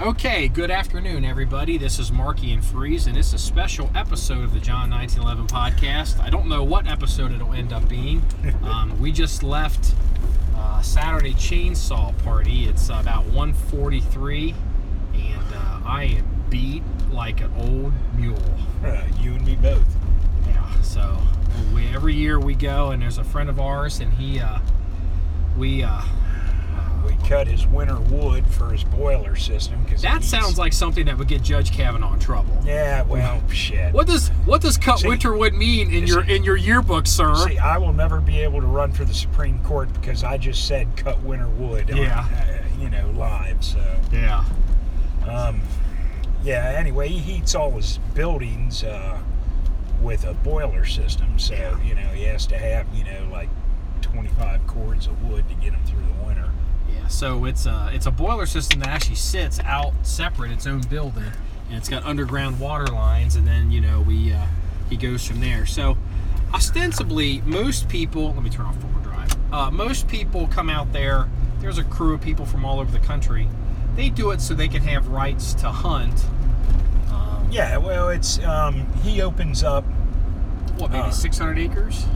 Okay, good afternoon, everybody. This is Marky and Freeze, and it's a special episode of the John 1911 podcast. I don't know what episode it'll end up being. We just left Saturday chainsaw party. It's about 1:43, and I am beat like an old mule. You and me both. Yeah. So every year we go, and there's a friend of ours, and we cut his winter wood for his boiler system. That sounds like something that would get Judge Kavanaugh in trouble. Yeah, well, shit. What does cut winter wood mean in your yearbook, sir? See, I will never be able to run for the Supreme Court because I just said cut winter wood. Yeah. Live. So. Yeah. Yeah. Anyway, he heats all his buildings with a boiler system, so he has to have like 25 cords of wood to get him through the winter. Yeah, so it's a boiler system that actually sits out separate, its own building, and it's got underground water lines, and then he goes from there. So ostensibly, most people, let me turn off four-wheel drive. Most people come out there. There's a crew of people from all over the country. They do it so they can have rights to hunt. Yeah, well, it's he opens up. What, maybe 600 acres?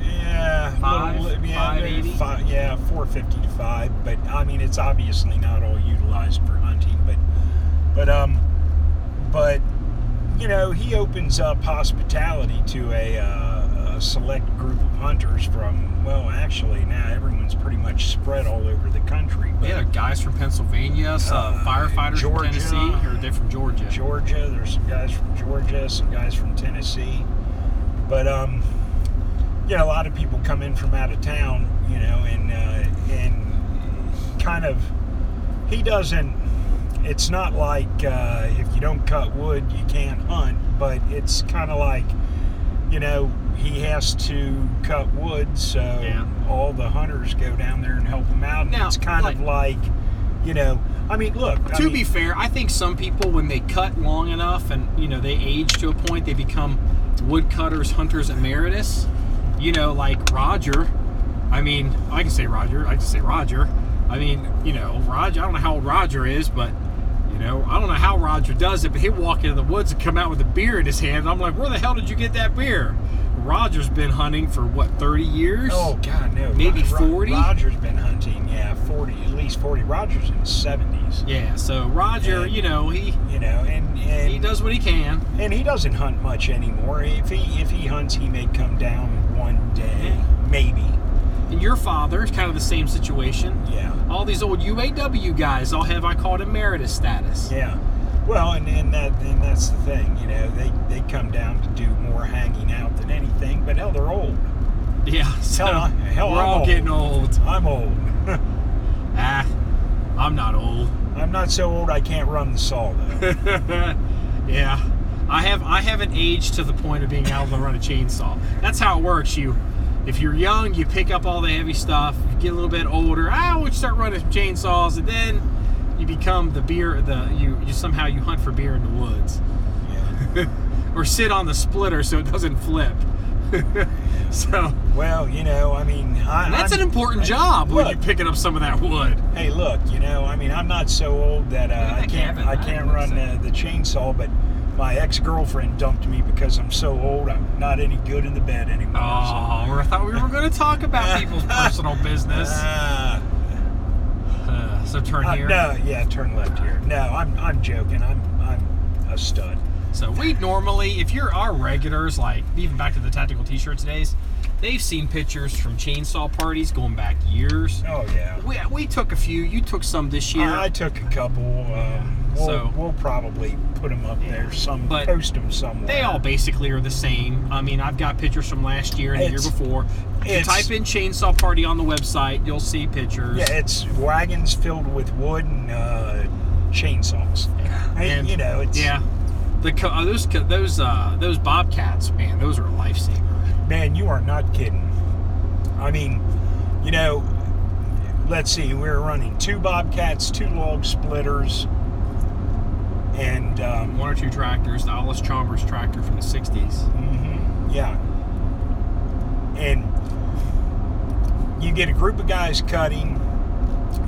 Yeah, 580? 450 to 5. But I mean, it's obviously not all utilized for hunting. But he opens up hospitality to a select group of hunters from. Well, actually, now everyone's pretty much spread all over the country. But, yeah, guys from Pennsylvania, some firefighters Georgia, from Tennessee, or they're from Georgia. Georgia, there's some guys from Georgia, some guys from Tennessee. But a lot of people come in from out of town, and kind of, he doesn't, it's not like if you don't cut wood, you can't hunt, but it's kind of like, he has to cut wood, so all the hunters go down there and help him out. And now, it's kind of like, To be fair, I think some people, when they cut long enough and, they age to a point, they become woodcutters, hunters emeritus. Like Roger. I mean, I can say Roger. I just say Roger. I mean, Roger. I don't know how old Roger is, but, I don't know how Roger does it, but he'll walk into the woods and come out with a beer in his hand. And I'm like, where the hell did you get that beer? Roger's been hunting for, 30 years? Oh, God, no. Maybe 40? Roger's been hunting, 40, at least 40. Roger's in his 70s. Yeah, so Roger, and, he he does what he can. And he doesn't hunt much anymore. If he hunts, he may come down one day, maybe. And your father is kind of the same situation. Yeah. All these old UAW guys all have, I call it, emeritus status. Yeah. Well, and that's the thing, they come down to do more hanging out than anything, but hell, they're old. Yeah, so hell, we're all getting old. I'm old. I'm not old. I'm not so old I can't run the saw, though. Yeah. I haven't aged to the point of being able to run a chainsaw. That's how it works. If you're young, you pick up all the heavy stuff. You get a little bit older, you start running chainsaws, and then you become you somehow hunt for beer in the woods. Yeah. Or sit on the splitter so it doesn't flip. So. Well, that's an important job when you're picking up some of that wood. Hey, look, I'm not so old that I can't run the chainsaw, but my ex-girlfriend dumped me because I'm so old. I'm not any good in the bed anymore. I thought we were going to talk about people's personal business. So turn here. Turn left here. No, I'm joking. I'm a stud. So we normally, if you're our regulars, like even back to the tactical t-shirts days, they've seen pictures from chainsaw parties going back years. Oh yeah. We took a few. You took some this year. I took a couple. We'll probably put them up there. Post them somewhere. They all basically are the same. I mean, I've got pictures from last year and the year before. If you type in chainsaw party on the website, you'll see pictures. Yeah, it's wagons filled with wood and chainsaws. And it's those bobcats, man, those are a lifesaver. Man, you are not kidding. I mean, let's see, we're running 2 bobcats, 2 log splitters, and 1 or 2 tractors, the Alice Chalmers tractor from the 60s. Mm-hmm. Yeah. And you get a group of guys cutting,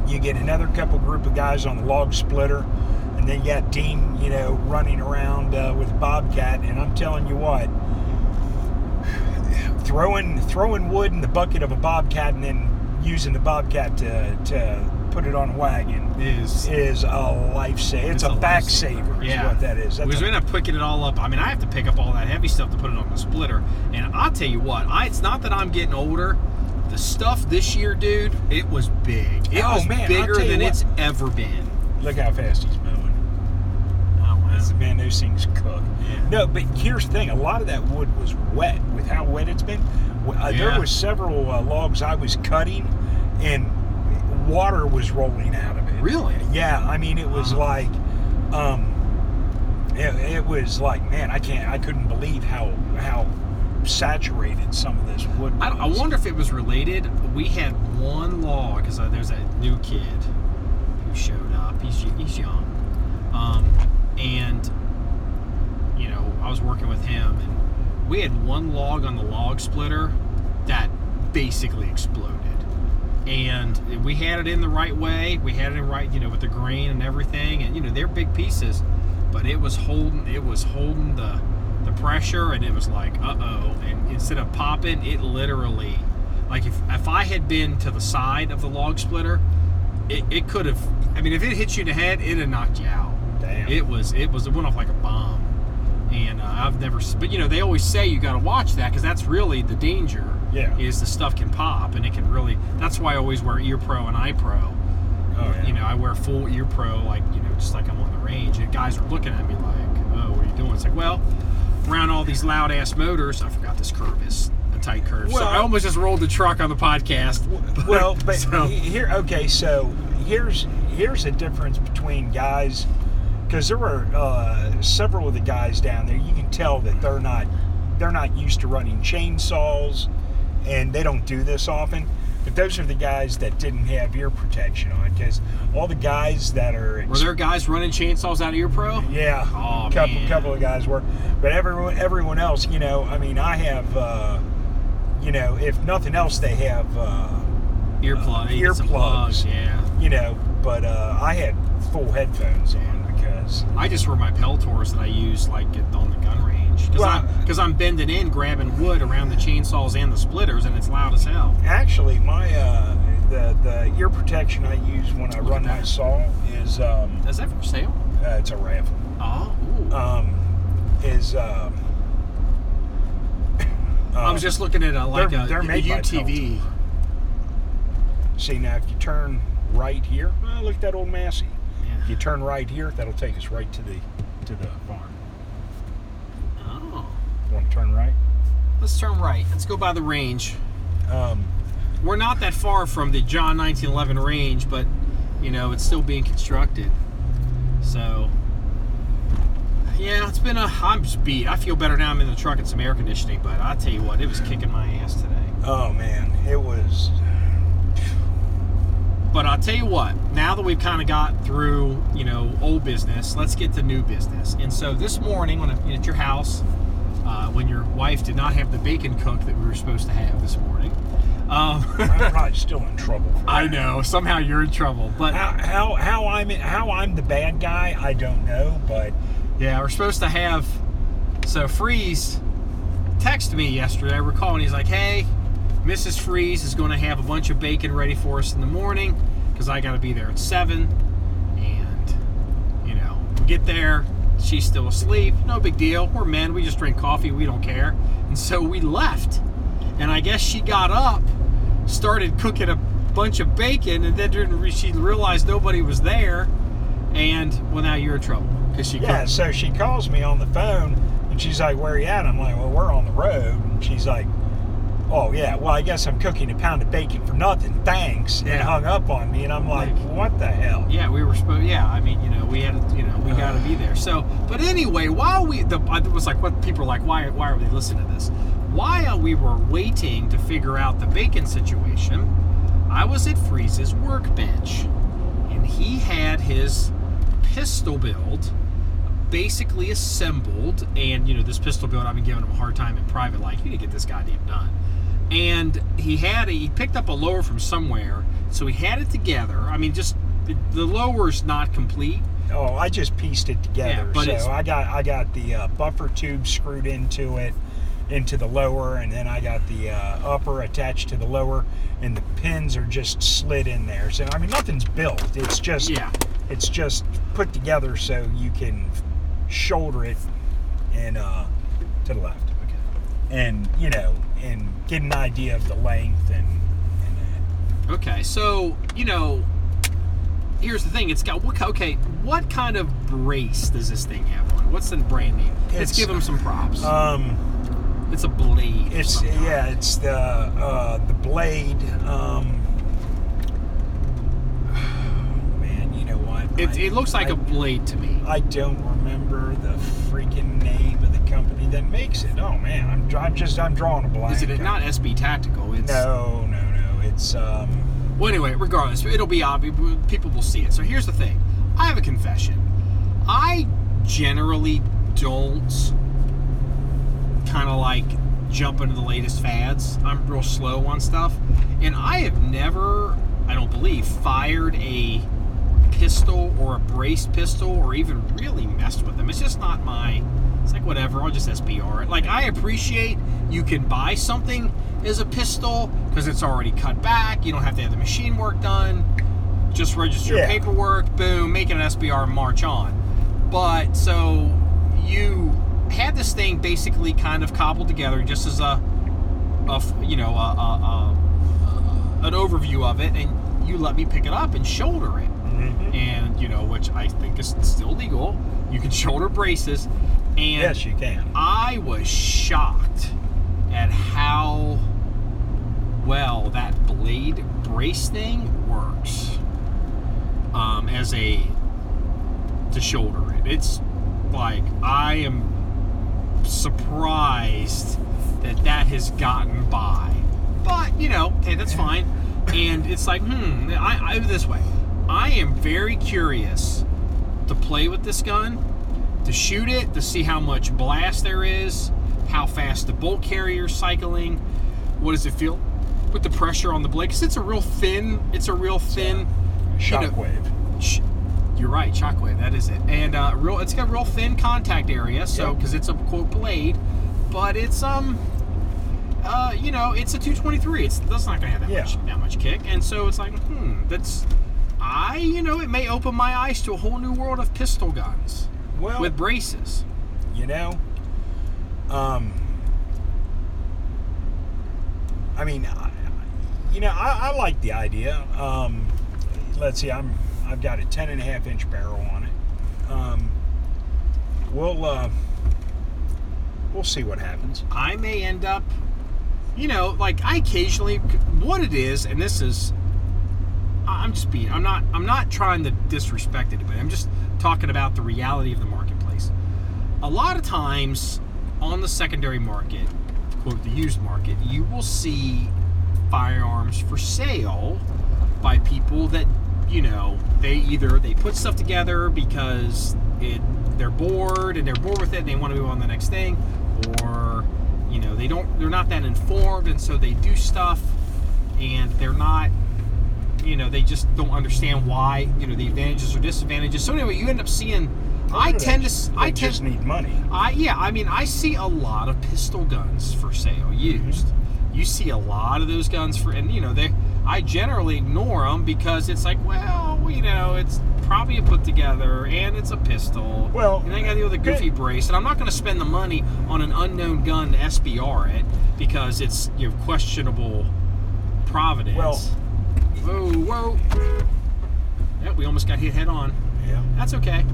You get another couple group of guys on the log splitter, and then you got Dean, running around with a bobcat. And I'm telling you what, throwing wood in the bucket of a bobcat and then using the bobcat to put it on a wagon is a lifesaver. It's a back saver. Is what that is. Because we end up picking it all up. I mean, I have to pick up all that heavy stuff to put it on the splitter. And I'll tell you what, it's not that I'm getting older. The stuff this year, dude, it was big. It was bigger than it's ever been. Look how fast he's moving. Oh, wow. Man, those things cook. Yeah. No, but here's the thing. A lot of that wood was wet with how wet it's been. There was several logs I was cutting, and water was rolling out of it. Really? Yeah. I mean, it was like, it was like, man, I couldn't believe how saturated some of this wood was. I wonder if it was related. We had one log, because there's a new kid who showed up. He's young. And, I was working with him, and we had one log on the log splitter that basically exploded. And we had it in the right way. We had it in right, with the grain and everything. And, they're big pieces, but it was holding the pressure, and it was like, uh-oh. And instead of popping, it literally, like if I had been to the side of the log splitter, it could have, if it hit you in the head, it'd have knocked you out. Damn. It went off like a bomb. And I've never, but they always say you got to watch that, because that's really the danger. Yeah. Is the stuff can pop, and it can really, that's why I always wear ear pro and eye pro. Oh, yeah. I wear full ear pro, like, just like I'm on the range, and guys are looking at me like, oh, what are you doing? It's like, well, around all these loud ass motors, I forgot this curve is a tight curve. Well, so I almost just rolled the truck on the podcast. Here's the difference between guys, because there were several of the guys down there. You can tell that they're not used to running chainsaws, and they don't do this often. But those are the guys that didn't have ear protection on, because all the guys that are... Were there guys running chainsaws out of ear pro? Yeah. Oh, couple of guys were. But everyone else, I have, if nothing else, they have... earplugs. Yeah. But I had full headphones on, because... I just wear my Peltors that I use, like, on the gun range. Because I'm bending in, grabbing wood around the chainsaws and the splitters, and it's loud as hell. Actually, my the ear protection I use when I run my saw is... Is that for sale? It's a raffle. Oh. I was just looking at a UTV. See, now if you turn right here, look at that old Massey. Yeah. If you turn right here, that'll take us right to the farm. Oh. Want to turn right? Let's turn right. Let's go by the range. We're not that far from the John 1911 range, but it's still being constructed. So, yeah, I'm just beat. I feel better now I'm in the truck and some air conditioning, but I'll tell you what, it was kicking my ass today. Oh, man, it was... But I'll tell you what, now that we've kind of got through, old business, let's get to new business. And so this morning, when at your house, when your wife did not have the bacon cooked that we were supposed to have this morning. I'm probably still in trouble for that. I know, somehow you're in trouble. But how I'm the bad guy, I don't know, but... Yeah, we're supposed to have... So Freeze texted me yesterday, I recall, and he's like, hey... Mrs. Freeze is going to have a bunch of bacon ready for us in the morning, because I got to be there at 7. And, we get there, she's still asleep. No big deal. We're men. We just drink coffee. We don't care. And so we left. And I guess she got up, started cooking a bunch of bacon, and then she realized nobody was there. And, well, now you're in trouble. So she calls me on the phone, and she's like, where are you at? I'm like, well, we're on the road. And she's like, oh, yeah, well, I guess I'm cooking a pound of bacon for nothing, thanks, and hung up on me, and I'm like, what the hell? Yeah, we were supposed, we had to, we got to be there. So, but anyway, it was like, what people are like, why are they listening to this? While we were waiting to figure out the bacon situation, I was at Freeze's workbench, and he had his pistol build basically assembled, and, this pistol build, I've been giving him a hard time in private, like, you need to get this goddamn done. And he picked up a lower from somewhere, So we had it together. I mean, just the lower's not complete. Oh, I just pieced it together. Yeah, but so I got the buffer tube screwed into the lower, and then I got the upper attached to the lower, and the pins are just slid in there. So I mean, nothing's built. It's just put together so you can shoulder it and to the left. Okay. And and get an idea of the length and that. Okay, so here's the thing. It's got what kind of brace does this thing have on? What's the brand name? Let's give them some props. It's a blade. It's the blade. Man, you know what? It looks like a blade to me. I don't remember the freaking name of the company that makes it. Oh man, I'm drawing a blank. Is it not SB Tactical? It's, No. It's Well, anyway, regardless, it'll be obvious. People will see it. So here's the thing. I have a confession. I generally don't kind of like jump into the latest fads. I'm real slow on stuff. And I have never, I don't believe, fired a pistol or a braced pistol or even really messed with them. It's just not it's like whatever, I'll just SBR it. Like, I appreciate you can buy something as a pistol because it's already cut back. You don't have to have the machine work done. Just register your paperwork, boom, make it an SBR and march on. But, so, you had this thing basically kind of cobbled together just as an overview of it, and you let me pick it up and shoulder it. Mm-hmm. And, which I think is still legal. You can shoulder braces. And yes, you can. I was shocked at how well that blade brace thing works to shoulder it. It's like, I am surprised that has gotten by. But, hey, that's fine. And it's like, I this way. I am very curious to play with this gun, to shoot it, to see how much blast there is, how fast the bolt carrier's cycling, what does it feel with the pressure on the blade, because it's a real thin shockwave. You're right, shockwave, that is it. And it's got a real thin contact area, so because it's a quote blade, but it's it's a 223. That's not gonna have that much kick, and so it's like, it may open my eyes to a whole new world of pistol guns with braces. I mean, I like the idea. Let's see, I've got a 10.5-inch barrel on it. We'll see what happens. I may end up, I occasionally, what it is, and this is, I'm not trying to disrespect anybody. I'm just talking about the reality of the marketplace. A lot of times on the secondary market, quote, the used market, you will see firearms for sale by people that, they put stuff together because they're bored with it and they want to move on to the next thing, or they're not that informed, and so they do stuff and they're not, they just don't understand why, the advantages or disadvantages. So anyway, you end up seeing, I just need money. I see a lot of pistol guns for sale used. Mm-hmm. You see a lot of those guns I generally ignore them because it's like, it's probably a put together and it's a pistol. Well, and I got to deal with a goofy brace, and I'm not going to spend the money on an unknown gun to SBR it because it's questionable provenance. Well, whoa! Yep, we almost got hit head on. Yeah, that's okay.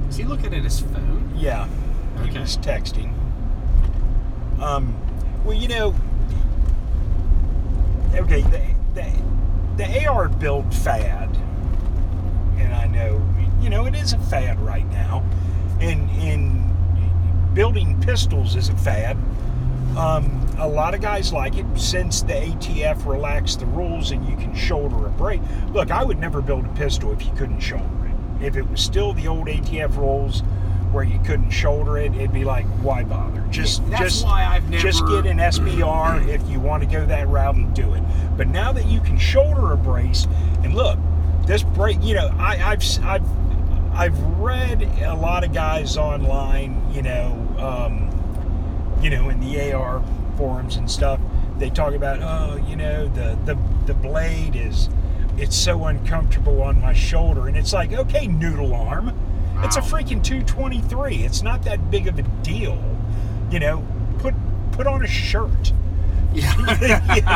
Is he looking at his phone? Yeah, he was texting. Okay, the AR build fad, and I know, it is a fad right now, and building pistols is a fad. A lot of guys like it since the ATF relaxed the rules and you can shoulder a brace. Look, I would never build a pistol if you couldn't shoulder it. If it was still the old ATF rules where you couldn't shoulder it, it'd be like, why bother? That's why I've never... Just get an SBR if you want to go that route and do it. But now that you can shoulder a brace, and look, this brace, you know, I've read a lot of guys online, you know, in the AR forums and stuff. They talk about, oh, you know, the blade it's so uncomfortable on my shoulder, and it's like, okay, noodle arm, wow. It's a freaking 223. It's not that big of a deal, you know. Put on a shirt. Yeah.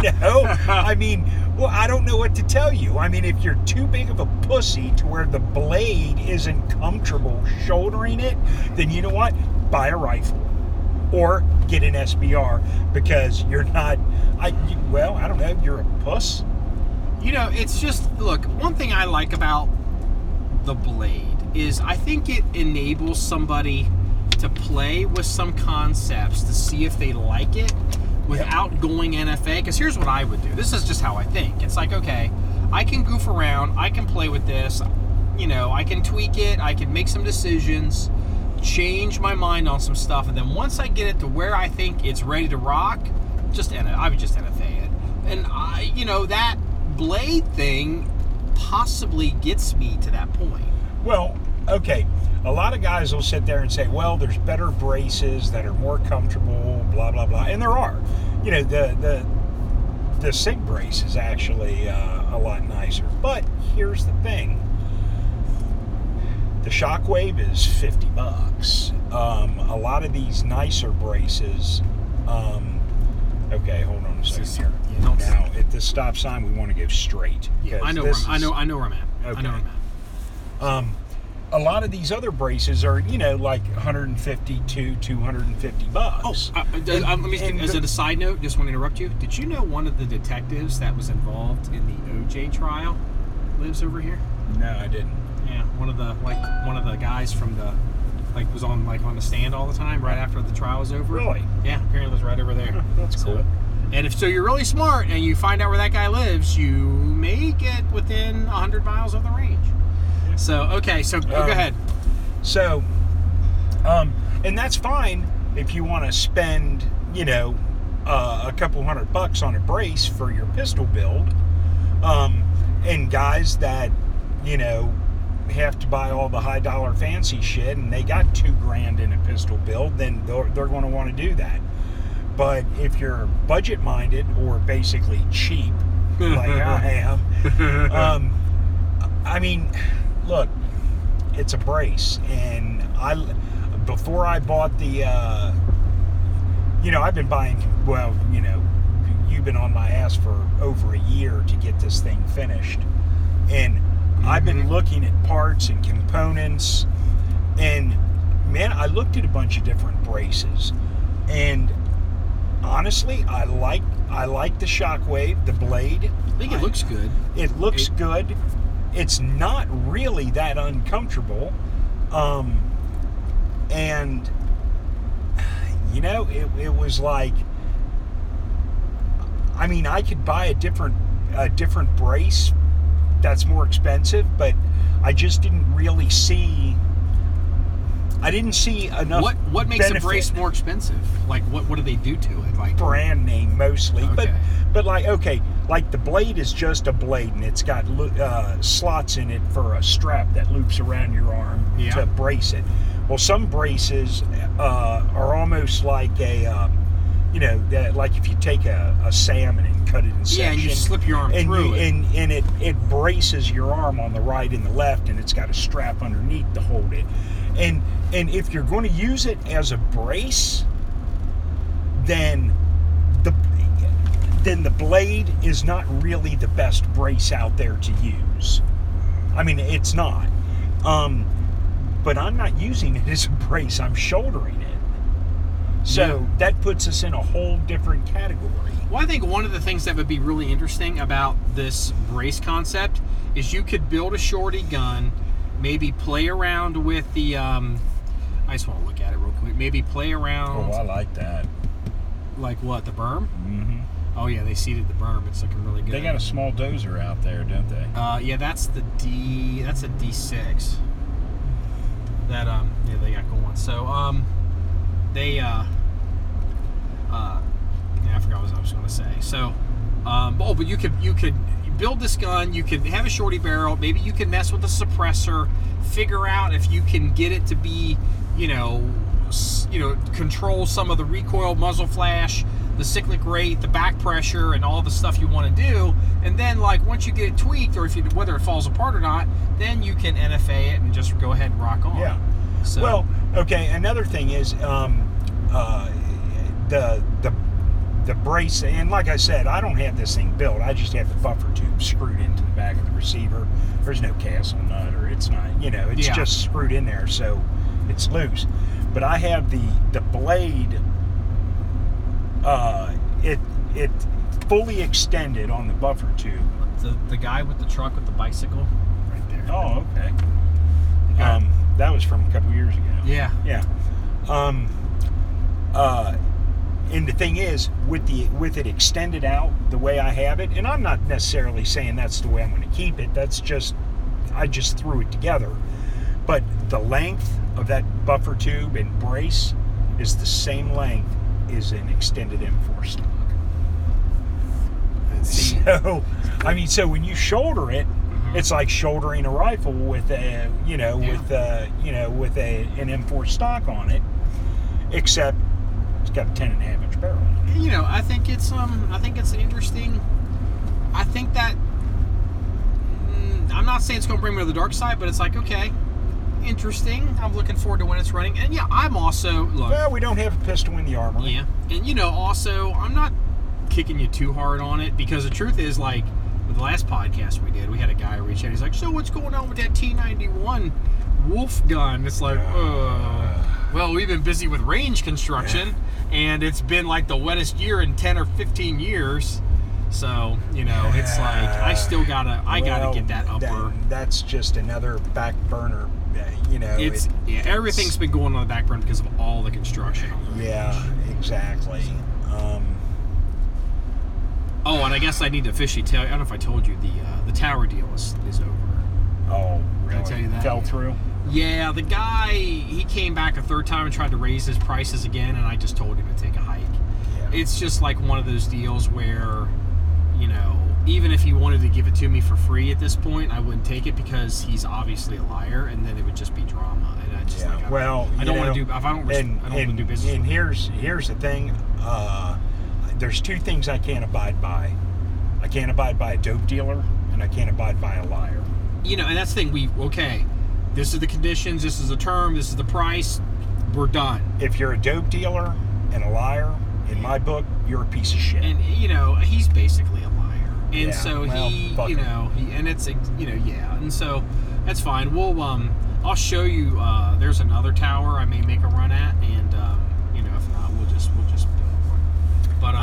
You know, I mean, well, I don't know what to tell you. I mean, if you're too big of a pussy to where the blade isn't comfortable shouldering it, then you know what? Buy a rifle or get an SBR, because you're not. I don't know. You're a puss. You know, it's just, look, one thing I like about the blade is I think it enables somebody to play with some concepts to see if they like it without going NFA. Because here's what I would do. This is just how I think. It's like, okay, I can goof around, I can play with this, you know, I can tweak it, I can make some decisions, change my mind on some stuff, and then once I get it to where I think it's ready to rock, I would just NFA it. And that blade thing possibly gets me to that point. Well, okay, a lot of guys will sit there and say, well, there's better braces that are more comfortable, blah blah blah, and there are. You know, the SIG brace is actually a lot nicer. But here's the thing: the Shockwave is $50. A lot of these nicer braces. Okay, hold on a second here. Now, at this stop sign, we want to go straight. Yeah, I know where I'm at. Okay. I know where I'm at. A lot of these other braces are, you know, like $150 to $250. Oh, let me. As a side note, just want to interrupt you. Did you know one of the detectives that was involved in the OJ trial lives over here? No, I didn't. Yeah, one of the guys from the. Was on the stand all the time right after the trial was over. Really? Yeah, apparently it was right over there. That's cool. And if you're really smart and you find out where that guy lives, you may get within 100 miles of the range. Yeah. So okay, so go ahead. So, and that's fine if you want to spend, you know, a couple $100 on a brace for your pistol build. And guys that, you know, have to buy all the high dollar fancy shit and they got $2,000 in a pistol build, then they're going to want to do that. But if you're budget minded or basically cheap like I am, I mean, look, it's a brace, and before I bought the I've been buying, well, you know, you've been on my ass for over a year to get this thing finished, and I've been looking at parts and components, and man, I looked at a bunch of different braces, and honestly, I like the Shockwave, the blade. I think it looks good. It looks good. It's not really that uncomfortable, and you know, it was like, I mean, I could buy a different brace that's more expensive, but I just didn't really see. I didn't see enough. What makes benefit. a brace more expensive? Like what do they do to it? Like brand name mostly, okay. but like, okay, like the blade is just a blade, and it's got slots in it for a strap that loops around your arm to brace it. Well, some braces are almost like a like if you take a salmon and cut it in section. Yeah, and you slip your arm through it. And it braces your arm on the right and the left, and it's got a strap underneath to hold it. And if you're going to use it as a brace, then the blade is not really the best brace out there to use. I mean, it's not. But I'm not using it as a brace. I'm shouldering it. So that puts us in a whole different category. Well, I think one of the things that would be really interesting about this brace concept is you could build a shorty gun, maybe play around with the, I just want to look at it real quick. Maybe play around. Oh, I like that. Like what, the berm? Mm-hmm. Oh yeah, they seeded the berm. It's looking really good. They got a small dozer out there, don't they? Yeah, that's a D6. that they got going. So I forgot what I was going to say. So but you could build this gun. You could have a shorty barrel. Maybe you could mess with the suppressor. Figure out if you can get it to be, control some of the recoil, muzzle flash, the cyclic rate, the back pressure, and all the stuff you want to do. And then, like, once you get it tweaked, or whether it falls apart or not, then you can NFA it and just go ahead and rock on. Yeah. So, well, okay. Another thing is the brace, and like I said, I don't have this thing built. I just have the buffer tube screwed into the back of the receiver. There's no castle nut, or it's not. It's just screwed in there, so it's loose. But I have the blade. It fully extended on the buffer tube. The guy with the truck with the bicycle, right there. Oh, okay. That was from a couple years ago. Yeah. Yeah. And the thing is, with it extended out the way I have it, and I'm not necessarily saying that's the way I'm going to keep it. I just threw it together. But the length of that buffer tube and brace is the same length as an extended M4 stock. So when you shoulder it, it's like shouldering a rifle with an M4 stock on it, except it's got a 10.5 inch barrel. I think it's interesting. I think that I'm not saying it's going to bring me to the dark side, but it's like, okay, interesting. I'm looking forward to when it's running. And yeah, I'm also well, we don't have a pistol in the armor. Yeah, and also I'm not kicking you too hard on it, because the truth is, like, with the last podcast we did, we had a guy reach out. He's like, so what's going on with that T91 Wolf gun? It's like, well, we've been busy with range construction, and it's been like the wettest year in 10 or 15 years. So, it's like, I gotta get that upper. That's just another back burner. Everything's been going on the back burner because of all the construction. Yeah, exactly. Oh, and I guess I need to officially tell you, I don't know if I told you, the tower deal is over. Oh, really? Did I tell you that? Fell through? Yeah, the guy, he came back a third time and tried to raise his prices again, and I just told him to take a hike. Yeah. It's just like one of those deals where, even if he wanted to give it to me for free at this point, I wouldn't take it, because he's obviously a liar, and then it would just be drama. And I just I don't want to do. If I don't want to do business. And here's the thing. There's two things I can't abide by. I can't abide by a dope dealer, and I can't abide by a liar. And that's the thing. This is the conditions. This is the term. This is the price. We're done. If you're a dope dealer and a liar, in my book, you're a piece of shit. And he's basically a liar. And and so that's fine. We'll I'll show you. There's another tower I may make a run at, and if not, we'll just build one. But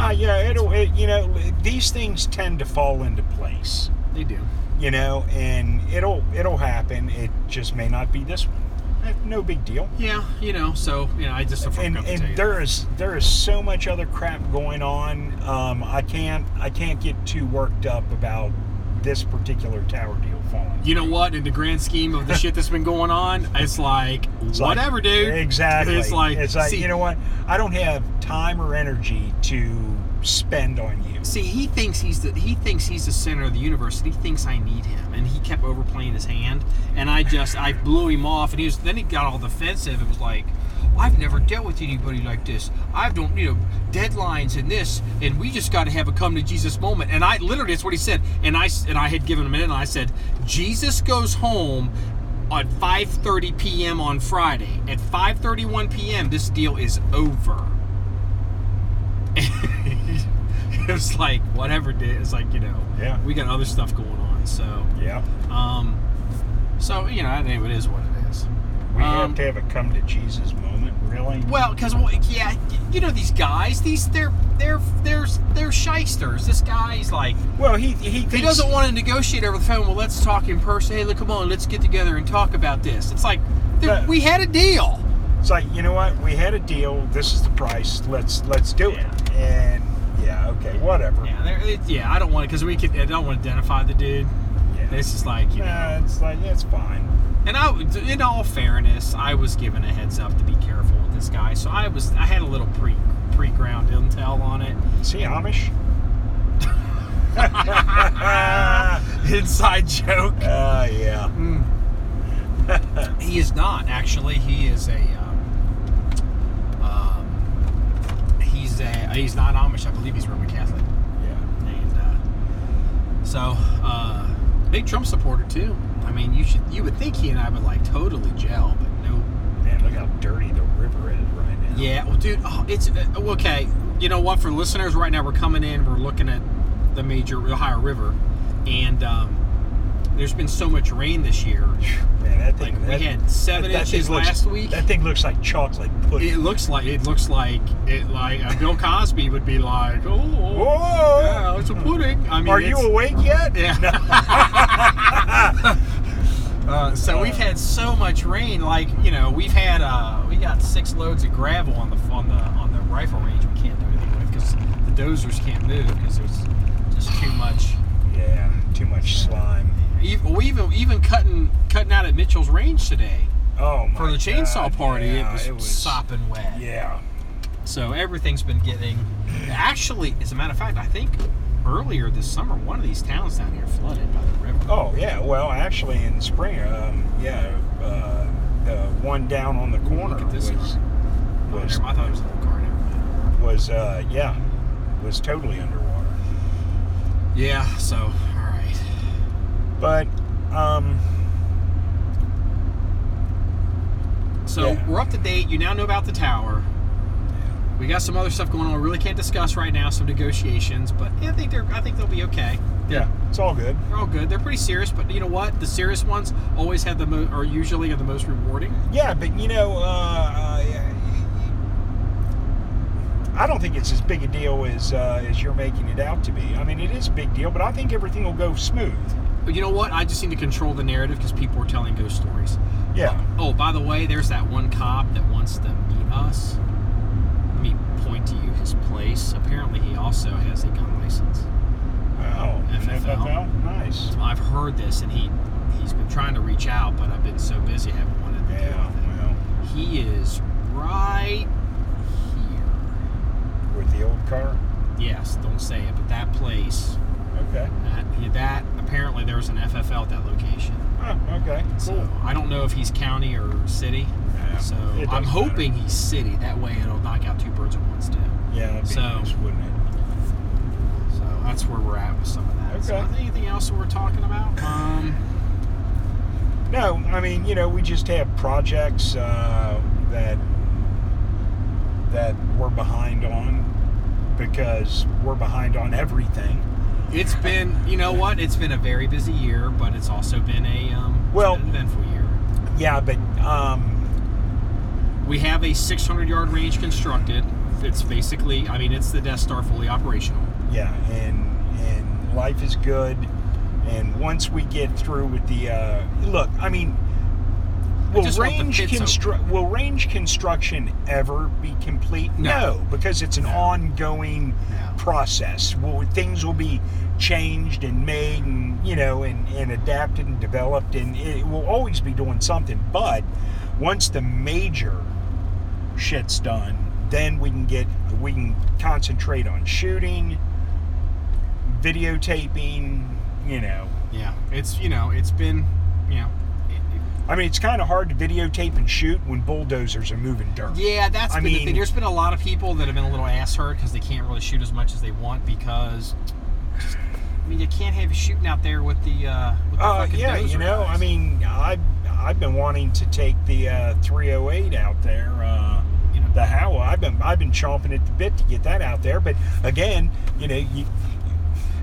these things tend to fall into place. They do. And it'll happen. It just may not be this one. No big deal. Yeah, So I just and there is so much other crap going on. I can't get too worked up about this particular tower deal falling. You know what? In the grand scheme of the shit that's been going on, it's like whatever, dude. Exactly. It's like you know what? I don't have time or energy to spend on you. See, he thinks he's the center of the universe, and he thinks I need him, and he kept overplaying his hand, and I blew him off, and then he got all defensive. It was like, I've never dealt with anybody like this. I've don't deadlines and this, and we just got to have a come to Jesus moment. And I literally, that's what he said. And I had given him a minute, and I said, Jesus goes home at 5:30 p.m. on Friday. At 5:31 p.m., this deal is over. It was like, whatever, dude. It's like, we got other stuff going on. So yeah. So it is what it is. We have to have a come to Jesus moment, really. Well, because these guys, they're shysters. This guy's like, well, he doesn't want to negotiate over the phone. Well, let's talk in person. Hey, look, come on, let's get together and talk about this. It's like, we had a deal. It's like, you know what? We had a deal. This is the price. Let's do it. And okay, whatever. Yeah, I don't want to, because I don't want to identify the dude. Yeah. It's just like, you know. It's like, yeah, it's fine. And in all fairness, I was given a heads up to be careful with this guy, so I had a little pre-ground intel on it. Is he Amish? Inside joke. Yeah. He is not actually. He is he's not Amish. I believe he's Roman Catholic. Yeah. And so big Trump supporter too. I mean, you would think he and I would like totally gel, but no. Man, look how dirty the river is right now. Yeah, well, dude, it's okay. You know what? For listeners, right now we're coming in. We're looking at the major Ohio River, and there's been so much rain this year. Man, that thing. Like, we had 7 inches last week. That thing looks like chocolate pudding. It looks like Bill Cosby would be like, oh, whoa, yeah, it's a pudding. I mean, are you awake yet? Yeah. So we've had so much rain. Like, you know, we got 6 loads of gravel on the rifle range. We can't do anything with because the dozers can't move because there's just too much. Yeah, too much slime. We even cutting out at Mitchell's Range today. Oh my for the chainsaw God, party, yeah, it was sopping wet. Yeah. So everything's been getting. Actually, as a matter of fact, I think earlier this summer, one of these towns down here flooded by the river. Oh yeah. Well, actually, in the spring, the one down on the corner Look at this was. I thought it was a little car. Was totally underwater. Yeah. So all right. But So yeah. we're up to date. You now know about the tower. We got some other stuff going on. We really can't discuss right now. Some negotiations, but yeah, I think they'll be okay. Yeah, it's all good. They're all good. They're pretty serious, but you know what? The serious ones always have are usually the most rewarding. Yeah, but you know, I don't think it's as big a deal as you're making it out to be. I mean, it is a big deal, but I think everything will go smooth. But you know what? I just need to control the narrative because people are telling ghost stories. Yeah. Oh, by the way, there's that one cop that wants to meet us. Let me point to you his place. Apparently, he also has a gun license. Oh, FFL. Nice. I've heard this, and he's been trying to reach out, but I've been so busy I haven't wanted to deal with it. Well, he is right here. with the old car. Yes, don't say it, but that place. Okay. That apparently there's an FFL at that location. Oh, okay. Cool. So I don't know if he's county or city. Yeah, So it I'm doesn't hoping matter. he's city. That way it'll knock out 2 birds with one stone. Yeah, that'd be nice, wouldn't it? So that's where we're at with some of that. So Okay. anything else that we're talking about? No, I mean, you know, we just have projects that we're behind on because we're behind on everything. It's been, you know what? It's been a very busy year, but it's also been Well- an eventful year. Yeah, but We have a 600-yard range constructed. It's basically, I mean, it's the Death Star fully operational. yeah, and life is good. And once we get through with the look, I mean, will just want the pits will range construction ever be complete? No. Because it's an ongoing process. Things will be changed and made and, you know, and adapted and developed, and it will always be doing something. But once the major shit's done, then we can concentrate on shooting, videotaping, you know. Yeah, it's been, I mean, it's kind of hard to videotape and shoot when bulldozers are moving dirt. Yeah, that's been the mean- thing. There's been a lot of people that have been a little ass hurt because they can't really shoot as much as they want because, I mean, you can't have you shooting out there with the fucking Yeah, dozer you know, guys. I mean, I've been wanting to take the 308 out there. The Howa. I've been chomping at the bit to get that out there, but again, you know,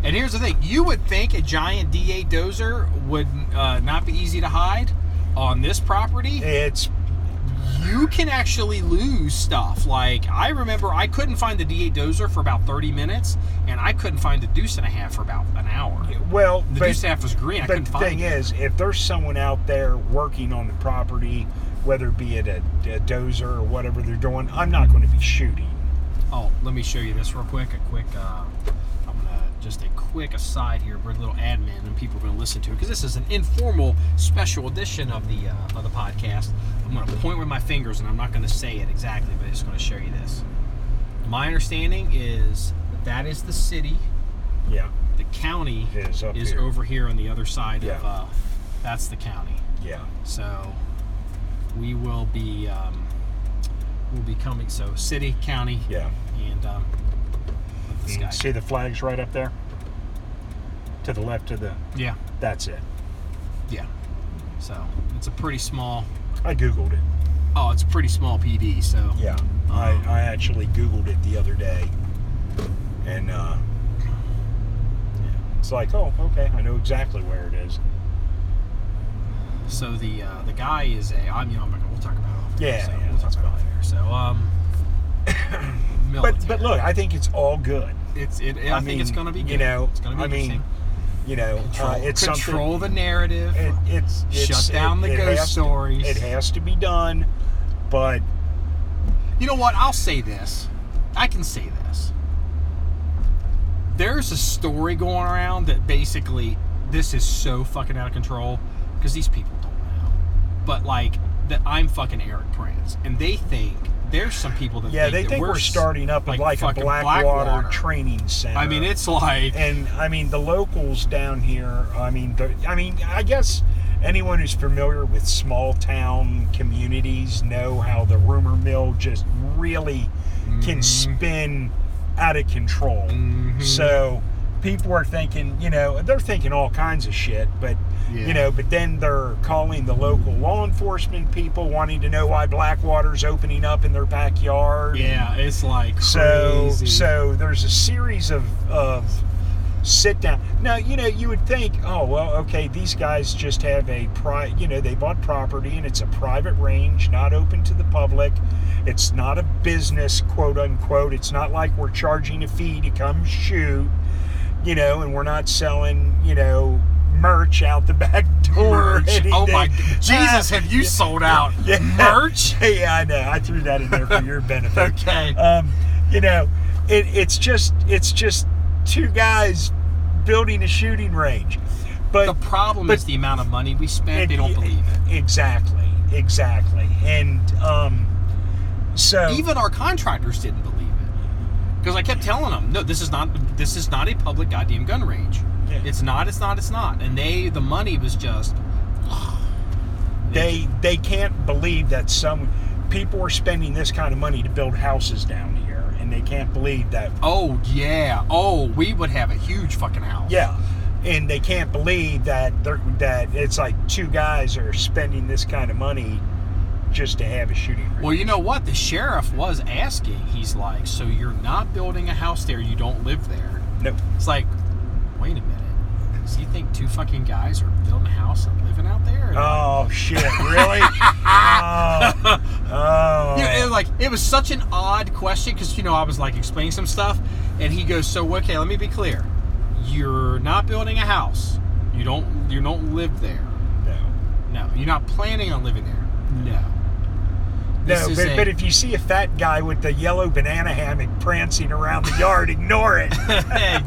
And here's the thing: you would think a giant D8 dozer would not be easy to hide. On this property, you can actually lose stuff. Like, I remember I couldn't find the D8 dozer for about 30 minutes, and I couldn't find the deuce and a half for about an hour. well, The deuce and a half was green. I but couldn't the find thing it. is, if there's someone out there working on the property, whether it be at a dozer or whatever they're doing, I'm not going to be shooting. Oh, let me show you this real quick. I'm gonna just a quick aside here. We're a little admin, and people are going to listen to it because this is an informal special edition of the podcast. I'm going to point with my fingers, and I'm not going to say it exactly, but I'm just going to show you this. My understanding is that is the city. Yeah. The county is here. Over here on the other side Yeah. of. That's the county. Yeah. So we will be coming. So city, county. Yeah. And this guy. See the flags right up there? To the left of the... Yeah. That's it. Yeah. So it's a pretty small... I Googled it. Oh, it's a pretty small PD, so... Yeah. I actually Googled it the other day. And it's like, oh, okay, I know exactly where it is. So the guy is a... I'm not gonna... We'll talk about it off air, Yeah, so yeah, we'll talk about it later. So, military. But look, I think it's all good. I think it's going to be good. You know, it's going to be interesting. You know, it's control the narrative. It's shut down the ghost stories. It has to be done, but you know what? I'll say this. I can say this. There's a story going around that basically this is so fucking out of control because these people don't know. But like that, I'm fucking Eric Prince, and they think. There's some people that think we're starting up like a Blackwater training center. I mean, it's like, and I mean the locals down here. I mean, I guess anyone who's familiar with small town communities know how the rumor mill just really can spin out of control. Mm-hmm. So people are thinking, they're thinking all kinds of shit, but. Yeah. But then they're calling the local law enforcement people, wanting to know why Blackwater's opening up in their backyard. Yeah, it's like crazy. So there's a series of sit down. Now, you would think, oh, well, okay, these guys just have they bought property and it's a private range, not open to the public. It's not a business, quote unquote. It's not like we're charging a fee to come shoot, and we're not selling, merch out the back door. Oh my Jesus, have you sold out merch? Yeah, I know. I threw that in there for your benefit. Okay. It's just two guys building a shooting range. But the problem is the amount of money we spent. They don't believe it. Exactly. And so even our contractors didn't believe it because I kept telling them, no, this is not a public goddamn gun range. Yeah. It's not. And the money was just... They can't believe that some people are spending this kind of money to build houses down here, and they can't believe that... Oh, yeah. Oh, we would have a huge fucking house. Yeah. And they can't believe that it's like two guys are spending this kind of money just to have a shooting range. Well, you know what? The sheriff was asking. He's like, so you're not building a house there, you don't live there? No. It's like, wait a minute. Does he think two fucking guys are building a house and living out there? Oh, shit. Really? Oh. Yeah, it was such an odd question because, I was like explaining some stuff and he goes, so, okay, let me be clear. You're not building a house. You don't live there. No. You're not planning on living there. No. But if you see a fat guy with the yellow banana hammock prancing around the yard, ignore it. Hey,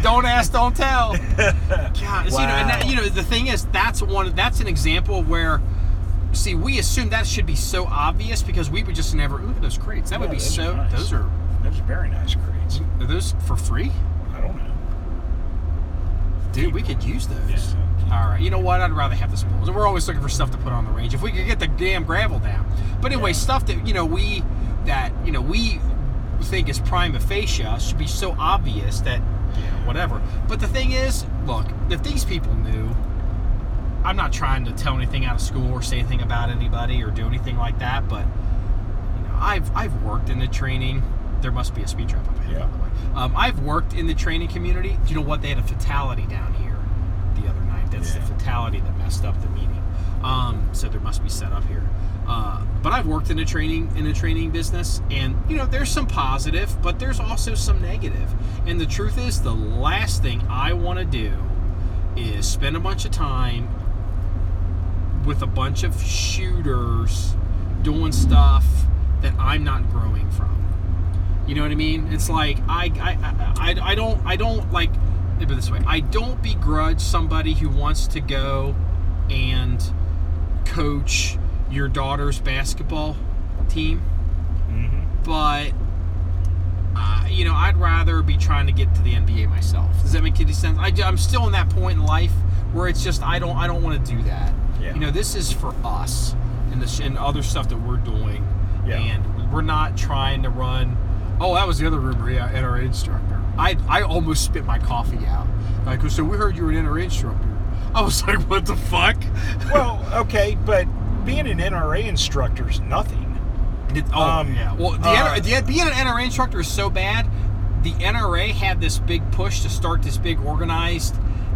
don't ask, don't tell. God, wow. The thing is, that's an example of where, see, we assume that should be so obvious because we would just never look at those crates. That would be so. Nice. Those are very nice crates. Are those for free? I don't know. Dude, we could use those. Yeah. All right. You know what? I'd rather have the spools. We're always looking for stuff to put on the range. If we could get the damn gravel down. But anyway, stuff that we think is prima facie should be so obvious that whatever. But the thing is, look, if these people knew, I'm not trying to tell anything out of school or say anything about anybody or do anything like that. But I've worked in the training. There must be a speed trap up ahead, by the way. I've worked in the training community. You know what? They had a fatality down here the other night. That's the fatality that messed up the meeting. So there must be set up here. But I've worked in the training business, and there's some positive, but there's also some negative. And the truth is, the last thing I want to do is spend a bunch of time with a bunch of shooters doing stuff that I'm not growing from. You know what I mean? It's like I don't like it this way. I don't begrudge somebody who wants to go and coach your daughter's basketball team, but I'd rather be trying to get to the NBA myself. Does that make any sense? I'm still in that point in life where it's just I don't want to do that. Yeah. This is for us and other stuff that we're doing, and we're not trying to run. Oh, that was the other rumor. Yeah, NRA instructor. I almost spit my coffee out. Like, so we heard you were an NRA instructor. I was like, what the fuck? Well, okay, but being an NRA instructor is nothing. Yeah. Well, being an NRA instructor is so bad. The NRA had this big push to start this big organized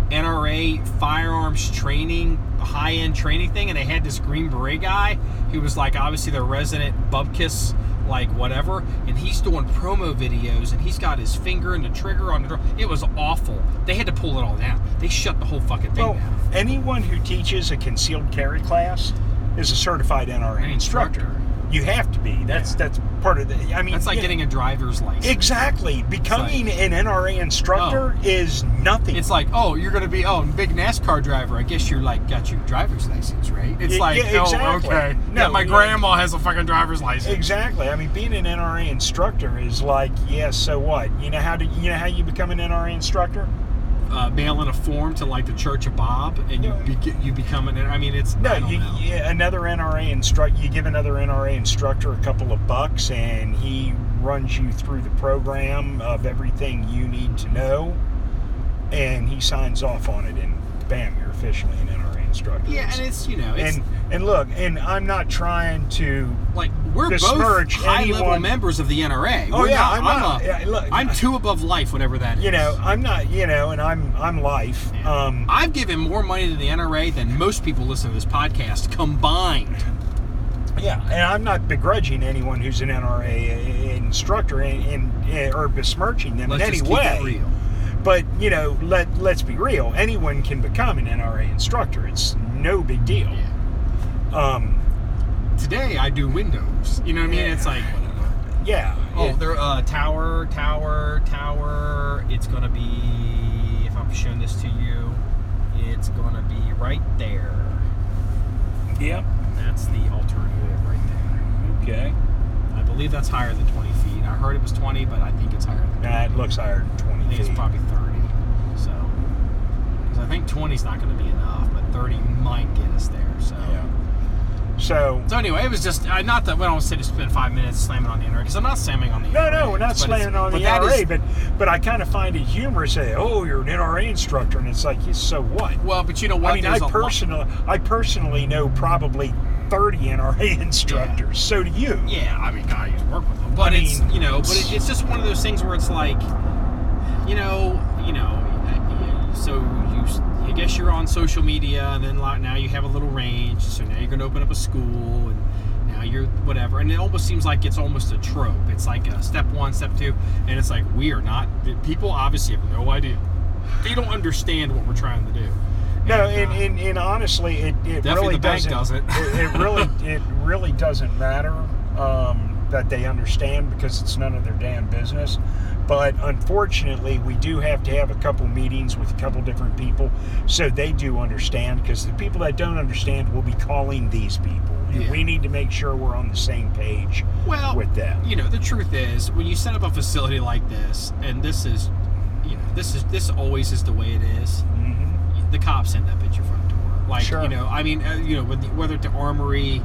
NRA firearms training, high-end training thing, and they had this Green Beret guy who was like obviously the resident bubkiss, like whatever, and he's doing promo videos, and he's got his finger in the trigger on the door. It was awful. They had to pull it all down. They shut the whole fucking thing down. Anyone who teaches a concealed carry class is a certified NRA instructor. You have to be. That's part of the. I mean, that's like getting a driver's license. Exactly. Becoming an NRA instructor is nothing. It's like, oh, you're going to be big NASCAR driver. I guess you're like got your driver's license, right? It's exactly. Okay. No, my grandma has a fucking driver's license. Exactly. I mean, being an NRA instructor is like, so what? You know how you become an NRA instructor? Mail in a form to like the Church of Bob, and you become an. I mean, it's another NRA instructor. You give another NRA instructor a couple of bucks, and he runs you through the program of everything you need to know, and he signs off on it, and bam, you're officially an NRA instructor. Yeah, and it's it's, and look, and I'm not trying to we're both high-level members of the NRA. I'm two above life, whatever that is. I'm not. And I'm life. Yeah. I've given more money to the NRA than most people listening to this podcast combined. Yeah, and I'm not begrudging anyone who's an NRA instructor or besmirching them in any way. Let's keep it real. But let's be real. Anyone can become an NRA instructor. It's no big deal. Yeah. Today I do Windows. You know what I mean? It's like whatever. Yeah. Oh, they're tower. It's gonna be, if I'm showing this to you, it's gonna be right there. Yep. That's the alternative right there. Okay. I believe that's higher than 20 feet. I heard it was 20, but I think it's higher than 20. Nah, it looks higher than 20 I think feet. it's probably 30. So, because I think 20 is not going to be enough, but 30 might get us there. So, yeah. So anyway, it was just not that we don't say to spend 5 minutes slamming on the NRA, because I'm not slamming on the NRA. No, we're not slamming on the NRA, but I kind of find it humorous to say, oh, you're an NRA instructor, and it's like, so what? Well, but you know what? I mean, I personally know probably 30 NRA instructors. Yeah. So do you. Yeah, I mean, God, I used to work with them. But it's just one of those things where it's like, so I guess you're on social media, and then now you have a little range, so now you're going to open up a school, and now you're whatever, and it almost seems like it's almost a trope. It's like a step one, step two, and it's like people obviously have no idea. They don't understand what we're trying to do. No, and honestly, it really doesn't. It really doesn't matter that they understand, because it's none of their damn business. But unfortunately, we do have to have a couple meetings with a couple different people, so they do understand. Because the people that don't understand will be calling these people, and we need to make sure we're on the same page with them. The truth is, when you set up a facility like this, and this this always is the way it is. Mm-hmm. The cops end up at your front door. Whether it's the armory,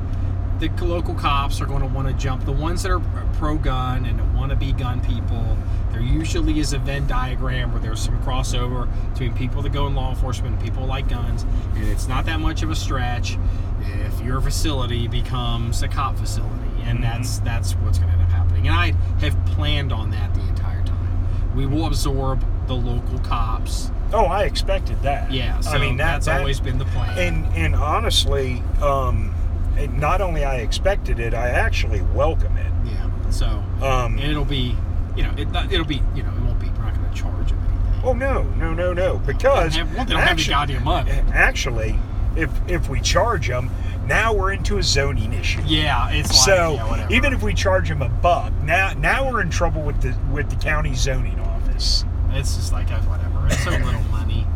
the local cops are going to want to jump. The ones that are pro-gun and want to be gun people, there usually is a Venn diagram where there's some crossover between people that go in law enforcement and people like guns, and it's not that much of a stretch if your facility becomes a cop facility, and that's what's going to end up happening. And I have planned on that the entire time. We will absorb the local cops. Oh, I expected that. Yeah, so that's always been the plan. And honestly, not only I expected it, I actually welcome it. Yeah. So, and it'll be, it'll be, it won't be. We're not going to charge them anything. Oh no, because they don't have any goddamn money. Actually, if we charge them, now we're into a zoning issue. Yeah, it's so whatever. Even if we charge them $1, now we're in trouble with the county zoning office. It's just like whatever. It's so little money.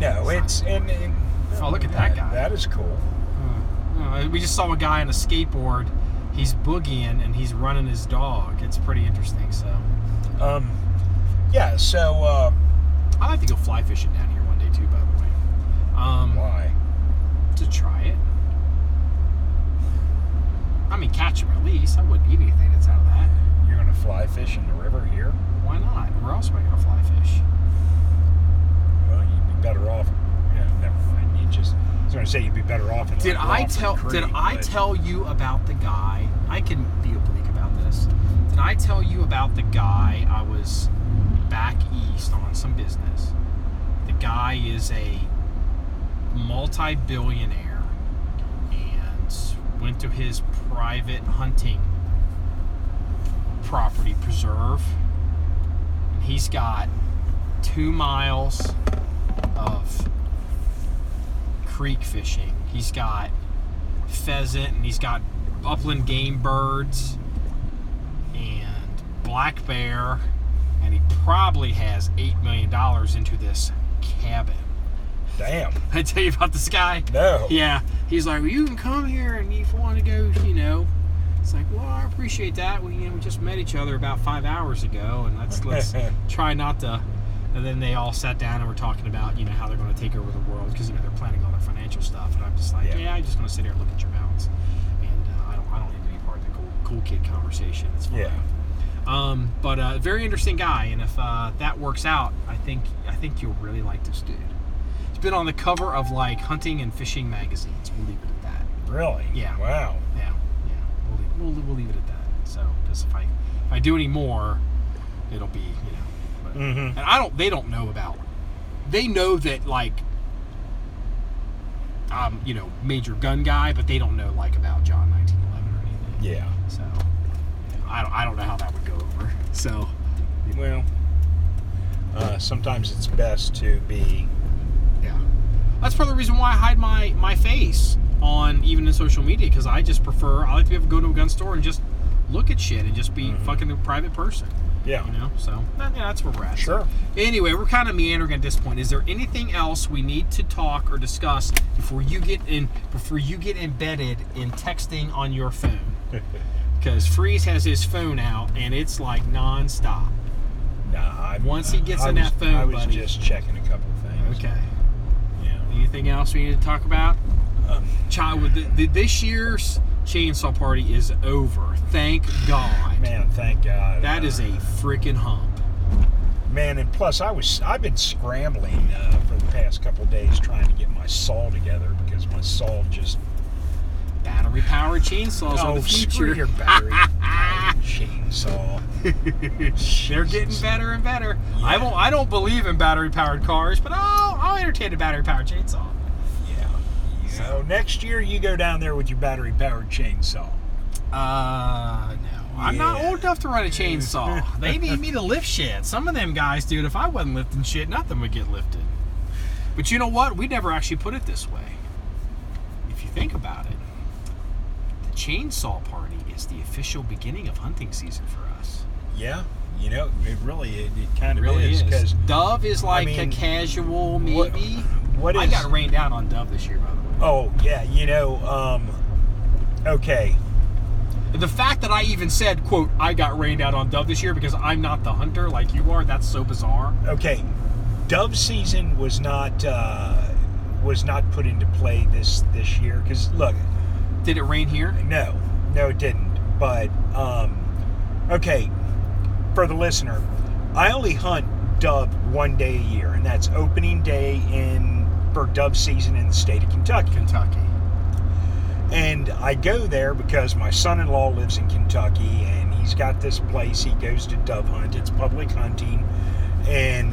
No, it's and Oh, look at that guy. That is cool. We just saw a guy on a skateboard. He's boogieing and he's running his dog. It's pretty interesting. So, yeah. So I'd like to go fly fishing down here one day too. By the way, why? To try it. I mean, catch them at least. I wouldn't eat anything that's out of that. You're gonna fly fish in the river here? Why not? Where else am I gonna fly fish? Well, you'd be better off. Yeah, never mind. I was gonna say you'd be better off in. Did I tell you about the guy? I can be oblique about this. Did I tell you about the guy? I was back east on some business. The guy is a multi-billionaire and went to his private hunting property preserve, and he's got 2 miles of creek fishing. He's got pheasant, and he's got upland game birds and black bear, and he probably has $8 million into this cabin. Damn. I tell you about this guy? No. Yeah. He's like, well, you can come here, and if you want to go, It's like, well, I appreciate that. We just met each other about 5 hours ago, and let's try not to. And then they all sat down and were talking about, how they're going to take over the world because, they're planning all their financial stuff. And I'm just like, I'm just going to sit here and look at your mountains. And I don't need to be part of the cool kid conversation. It's fine. Yeah. But very interesting guy. And if that works out, I think you'll really like this dude. He's been on the cover of like hunting and fishing magazines. We'll leave it at that. Really? Yeah. Wow. Yeah. We'll leave it at that. So, because if I do any more, it'll be But, and they don't know about. They know that like major gun guy, but they don't know like about John 1911 or anything. Yeah. So I don't know how that would go over. So well, sometimes it's best to be. Yeah. That's part of the reason why I hide my face on even in social media, because I just prefer. I like to be able to go to a gun store and just look at shit and just be fucking a private person. Yeah. So that's where we're at. Sure. So, anyway, we're kind of meandering at this point. Is there anything else we need to talk or discuss before you get embedded in texting on your phone? Because Freeze has his phone out and it's like nonstop. Nah. Once he gets in that phone, I was buddy. just checking a couple things. Okay. Yeah. Anything else we need to talk about? This year's chainsaw party is over. Thank God. Man, thank God. That is a freaking hump. Man, and plus I've been scrambling for the past couple of days trying to get my saw together because my saw just battery-powered chainsaws are the future. Screw your battery-powered chainsaw. They're getting better and better. Yeah. I don't believe in battery-powered cars, but I'll entertain a battery-powered chainsaw. Yeah. So next year you go down there with your battery-powered chainsaw. No. I'm not old enough to run a chainsaw. They need me to lift shit. Some of them guys, dude, if I wasn't lifting shit, nothing would get lifted. But you know what? We never actually put it this way. If you think about it, the chainsaw party is the official beginning of hunting season for us. Yeah. It kind of really is. Because Dove is like a casual, maybe. What is? I got rained out on dove this year, by the way. Oh, yeah. Okay. The fact that I even said, quote, I got rained out on dove this year because I'm not the hunter like you are, that's so bizarre. Okay. Dove season was not put into play this year because, look. Did it rain here? No, it didn't. But, okay, for the listener, I only hunt dove one day a year, and that's opening day for dove season in the state of Kentucky. And I go there because my son-in-law lives in Kentucky, and he's got this place he goes to dove hunt. It's public hunting, and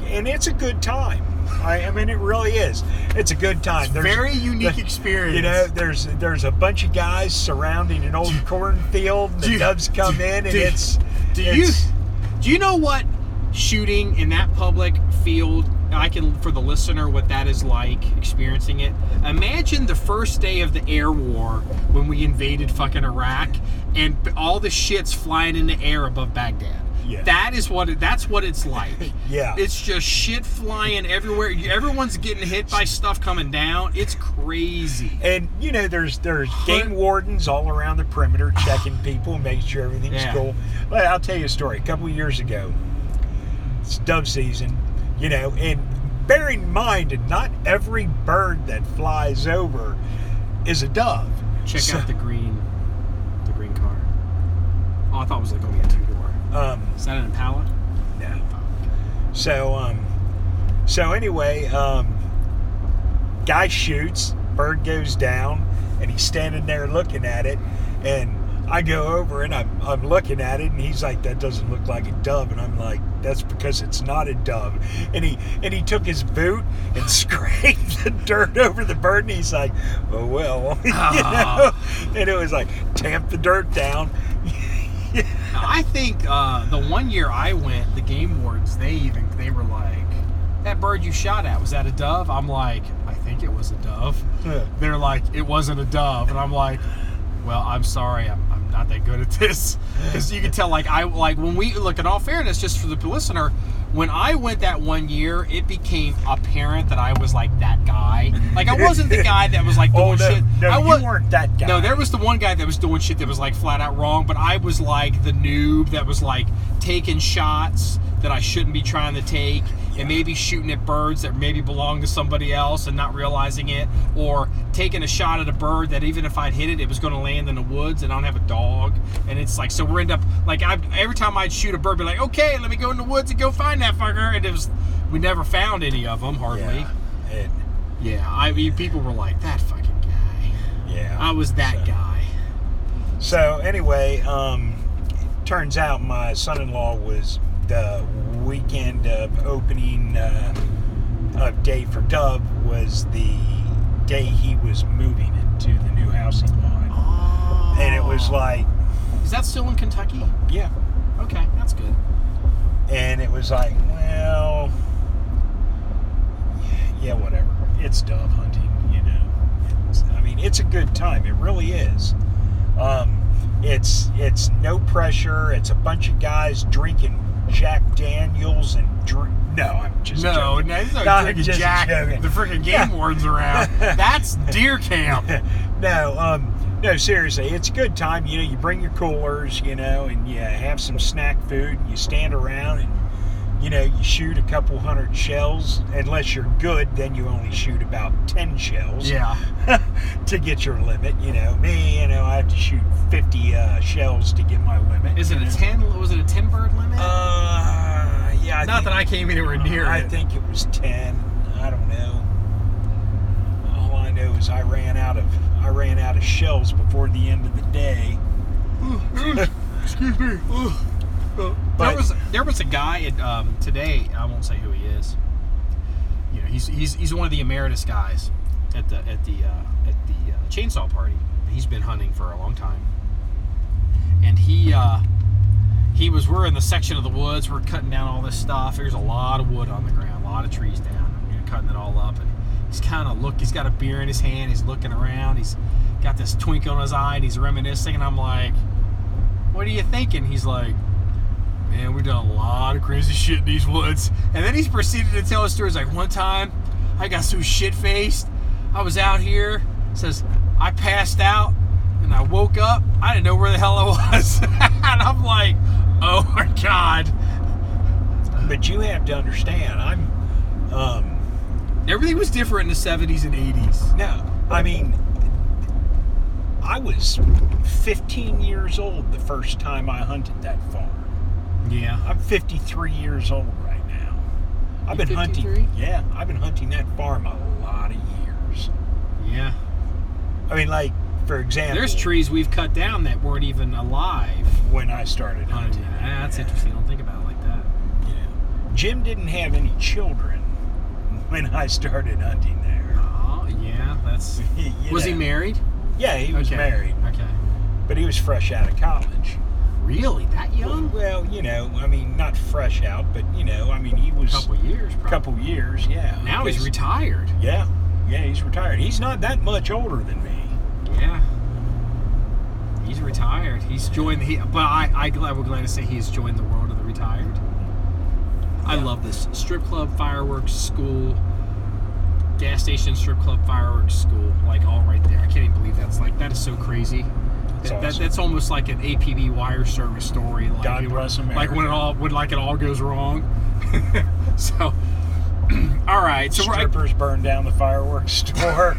it's a good time. I mean, it really is. It's a good time. It's a very unique experience. There's a bunch of guys surrounding an old cornfield. The doves come in, and Do you know what shooting in that public field? I can, for the listener, what that is like, experiencing it. Imagine the first day of the air war when we invaded fucking Iraq and all the shit's flying in the air above Baghdad. Yeah. That's what it's like. Yeah. It's just shit flying everywhere. Everyone's getting hit by stuff coming down. It's crazy. And there's game wardens all around the perimeter checking people, making sure everything's cool. But I'll tell you a story. A couple of years ago, it's dove season, and bearing in mind that not every bird that flies over is a dove. Check out the green car. Oh, I thought it was like going to be a two-door. Is that an Impala? No. So anyway, guy shoots, bird goes down, and he's standing there looking at it, and I go over and I'm looking at it, and he's like, "That doesn't look like a dove," and I'm like, "That's because it's not a dove." And he took his boot and scraped the dirt over the bird, and he's like, "Oh well," And it was like, tamp the dirt down. I think the one year I went, the game wardens, they were like, "That bird you shot at, was that a dove?" I'm like, "I think it was a dove." Yeah. They're like, "It wasn't a dove," and I'm like, "Well, I'm sorry, I'm not that good at this," because you can tell. Like when we look, in all fairness, just for the listener, when I went that one year, it became apparent that I was like that guy. Like I wasn't the guy that was like doing shit. No, you weren't that guy. No, there was the one guy that was doing shit that was like flat out wrong, but I was like the noob that was like taking shots that I shouldn't be trying to take, and maybe shooting at birds that maybe belong to somebody else and not realizing it, or taking a shot at a bird that even if I'd hit it, it was going to land in the woods, and I don't have a dog. And it's like, so we end up like, every time I'd shoot a bird, be like, "Okay, let me go in the woods and go find that fucker," and we never found any of them hardly. People were like, "That fucking guy." Yeah, I was that guy. So anyway, turns out my son-in-law was the weekend of opening of day for Dove was the day he was moving into the new housing lot. Oh. And it was like, is that still in Kentucky? Yeah. Okay, that's good. And it was like, well, yeah, whatever. It's dove hunting, it's a good time. It really is. It's no pressure. It's a bunch of guys drinking Jack Daniels and No, I'm just joking. No, drinking Jack. The freaking game wardens around. That's deer camp. No, seriously, it's a good time. You bring your coolers, and you have some snack food, and you stand around and, you shoot a couple hundred shells. Unless you're good, then you only shoot about 10 shells. Yeah. To get your limit. Me, I have to shoot 50 shells to get my limit. Is it a 10? Was it a 10 bird limit? Yeah. Not that I came anywhere near it. I think it was 10. I don't know. All I know is I ran out of shells before the end of the day. Excuse me. There was a guy today. I won't say who he is. He's one of the emeritus guys at the chainsaw party. He's been hunting for a long time, and we're in the section of the woods. We're cutting down all this stuff. There's a lot of wood on the ground, a lot of trees down. Cutting it all up, and he's got a beer in his hand. He's looking around. He's got this twinkle in his eye, and he's reminiscing. And I'm like, "What are you thinking?" He's like, "Man, we've done a lot of crazy shit in these woods." And then he's proceeded to tell a story. He's like, "One time, I got so shit-faced. I was out here." Says, "I passed out, and I woke up. I didn't know where the hell I was." And I'm like, "Oh my God." But you have to understand, everything was different in the 70s and 80s. No, I was 15 years old the first time I hunted that farm. Yeah. I'm 53 years old right now. I've been 53? hunting. Yeah, I've been hunting that farm a lot of years. Yeah. For example, there's trees we've cut down that weren't even alive when I started hunting. That's interesting. I don't think about it like that. Yeah. Jim didn't have any children when I started hunting there. Oh, yeah. That's. Was he married? Yeah, he was married. Okay. But he was fresh out of college. Really? That young? Well, not fresh out, but, he was... A couple years, probably. Couple years, yeah. Now he's retired. Yeah. Yeah, he's retired. He's not that much older than me. Yeah. He's retired. He's joined... we're glad to say he's joined the world of the retired. I love this. Strip club, fireworks, school, gas station, strip club, fireworks, school, like all right there. I can't even believe that is so crazy. That's almost like an APB wire service story. Like, God bless America. Like when it all goes wrong. So, all right. So strippers burn down the fireworks store.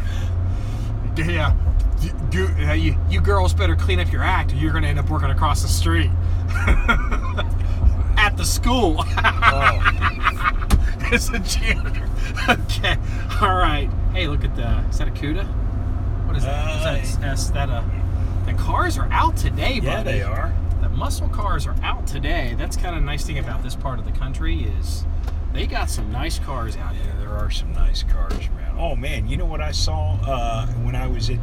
Yeah. You girls better clean up your act, or you're going to end up working across the street at the school. As a janitor. Okay. All right. Hey, look at is that a CUDA? What is that? The cars are out today, buddy. Yeah, they are. The muscle cars are out today. That's kind of a nice thing about this part of the country is they got some nice cars out here. There are some nice cars around. Oh man, you know what I saw when I was at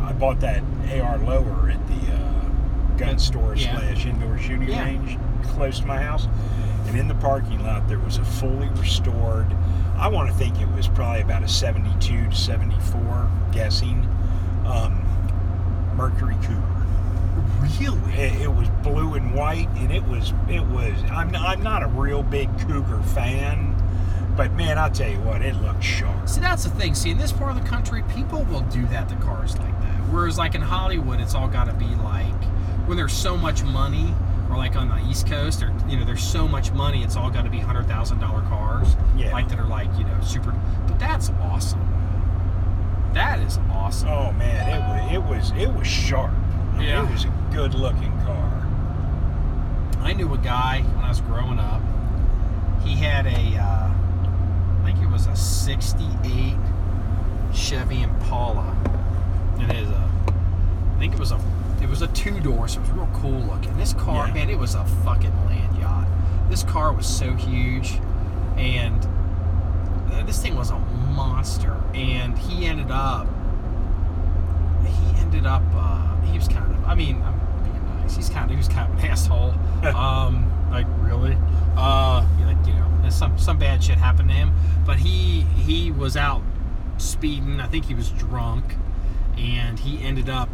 I bought that AR lower at the gun store / indoor shooting range close to my house, and in the parking lot there was a fully restored, I want to think it was probably about a 72 to 74, guessing, Mercury Cougar. Really? It was blue and white, and it was. I'm not a real big Cougar fan, but man, I'll tell you what, it looked sharp. See, that's the thing. See, in this part of the country, people will do that to cars like that. Whereas, like in Hollywood, it's all got to be like when there's so much money, or like on the East Coast, or there's so much money, it's all got to be $100,000 cars, like that are like super. But that's awesome. That is awesome. Oh man, it was sharp. I mean, it was a good looking car. I knew a guy when I was growing up. He had I think it was a '68 Chevy Impala. It was a two-door, so it was real cool looking. This car, man, it was a fucking land yacht. This car was so huge, and this thing was a monster. And he ended up, he was kind of, I mean, I'm being nice. He was kind of an asshole. Like really, some bad shit happened to him. But he was out speeding. I think he was drunk, and he ended up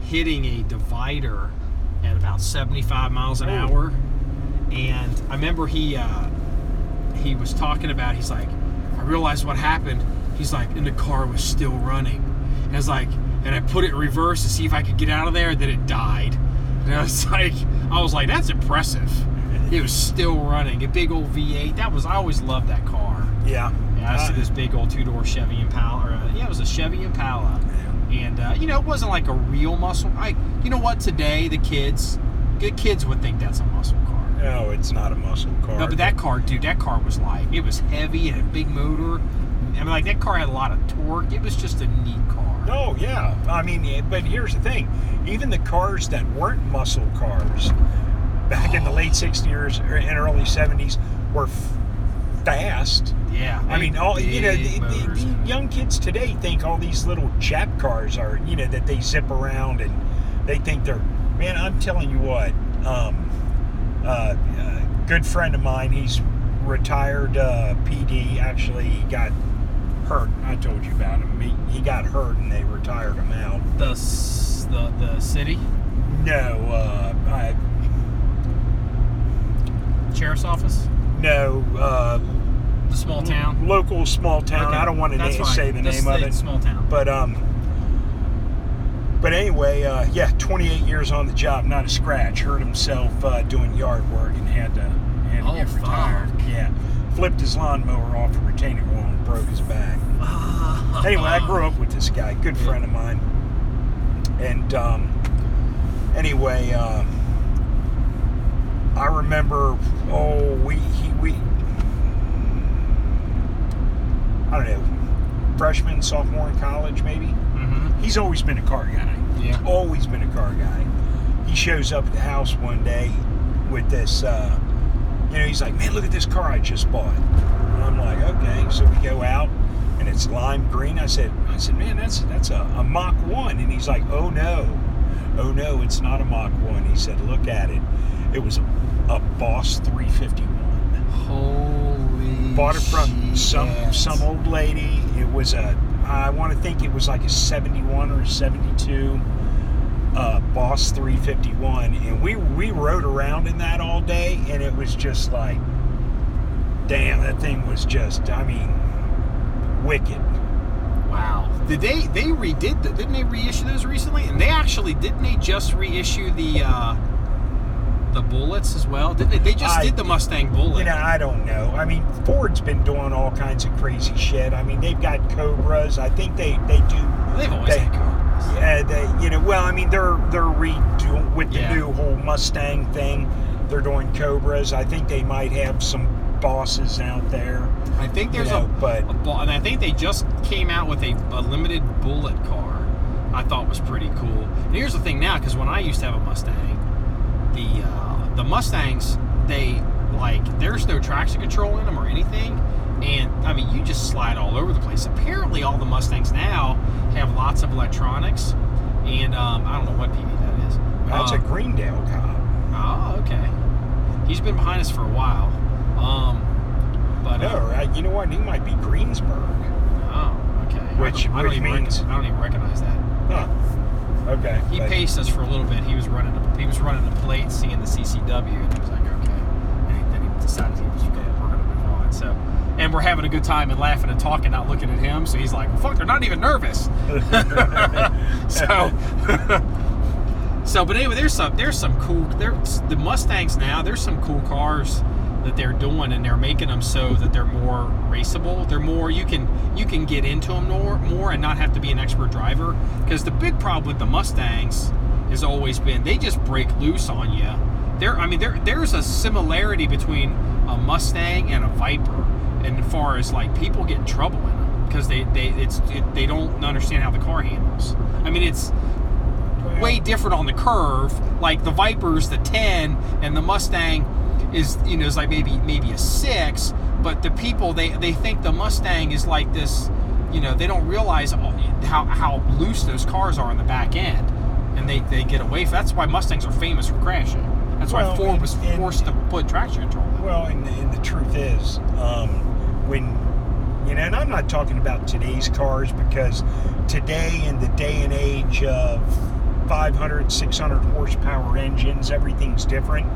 hitting a divider at about 75 miles an hour. And I remember he was talking about, he's like, I realized what happened. He's like, and the car was still running. And I was like, and I put it in reverse to see if I could get out of there, and then it died. And I was like, that's impressive. It was still running. A big old V8. I always loved that car. Yeah. I see this big old two-door Chevy Impala. It was a Chevy Impala. And, it wasn't like a real muscle. You know what? Today, the kids would think that's a muscle car. No, it's not a muscle car. No, but that car, dude, that car was like, it was heavy and a big motor. I mean, like, that car had a lot of torque. It was just a neat car. Oh, yeah. I mean, but here's the thing. Even the cars that weren't muscle cars back in the late 60s and early 70s were fast. Yeah. I mean, the young kids today think all these little Jap cars are, that they zip around and they think they're, man, I'm telling you what, a good friend of mine, he's retired PD, actually got hurt. I told you about him. He got hurt and they retired him out. The city? No, sheriff's office? No, the small town? Local small town. Okay. I don't want to say the name of it. Small town. But anyway, 28 years on the job, not a scratch. Hurt himself doing yard work and had to get retired. Fuck. Yeah, flipped his lawnmower off a retaining wall and broke his back. Anyway, I grew up with this guy, good friend of mine. And anyway, I remember, I don't know, freshman, sophomore in college, maybe. Mm-hmm. He's always been a car guy. Yeah. Always been a car guy. He shows up at the house one day with this, he's like, man, look at this car I just bought. And I'm like, okay. So we go out, and it's lime green. I said, man, that's a Mach 1. And he's like, oh no, it's not a Mach 1. He said, look at it. It was a Boss 351. Holy Bought it from shit. some old lady. It was I want to think it was like a 71 or a 72. Boss 351, and we rode around in that all day, and it was just like, damn, that thing was just, I mean, wicked. Wow. Did they didn't they reissue those recently? And didn't they just reissue the Bullets as well? Didn't they just did the Mustang Bullet? You know, I don't know. I mean, Ford's been doing all kinds of crazy shit. I mean, they've got Cobras. I think they do. They've always had Cobras. Yeah, well, I mean, they're redoing with the new whole Mustang thing. They're doing Cobras. I think they might have some Bosses out there. I think there's and I think they just came out with a limited Bullet car. I thought was pretty cool. And here's the thing now, because when I used to have a Mustang, the Mustangs, there's no traction control in them or anything, and I mean, you just slide all over the place. Apparently, all the Mustangs now have lots of electronics, and I don't know what PV that is. That's a Greendale cop. Oh, okay. He's been behind us for a while. You know what? He might be Greensburg. Oh, okay. Which means I don't even recognize that. Huh. Okay. He paced us for a little bit. He was running the plate, seeing the CCW, and he was like, okay. And then he decided we're going to move on. So, and we're having a good time and laughing and talking, not looking at him. So he's like, well, fuck, they're not even nervous. But anyway, there's some cool. The Mustangs now. There's some cool cars that they're doing, and they're making them so that they're more raceable. They're more, you can get into them more and not have to be an expert driver. Because the big problem with the Mustangs has always been they just break loose on you. There's a similarity between a Mustang and a Viper, and as far as like people get in trouble in them because they don't understand how the car handles. I mean, it's way different on the curve. Like the Viper's the 10, and the Mustang is like maybe a 6, but the people they think the Mustang is like this, they don't realize how loose those cars are on the back end, and they get away from. That's why Mustangs are famous for crashing. That's why Ford was forced to put traction control in. Well, and the truth is, and I'm not talking about today's cars, because today, in the day and age of 500, 600 horsepower engines, everything's different.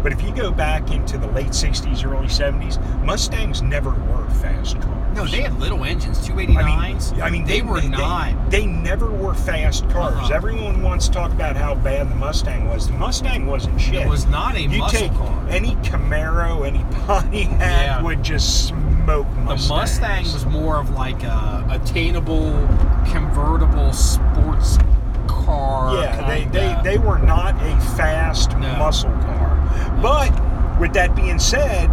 But if you go back into the late 60s, early 70s, Mustangs never were fast cars. No, they had little engines, 289s. I mean, they were not. They never were fast cars. Everyone wants to talk about how bad the Mustang was. The Mustang wasn't shit. It was not a muscle car. Any Camaro, any Pontiac would just smoke Mustangs. The Mustang was more of like a attainable, convertible sports car. Yeah, they were not a fast muscle car. But with that being said,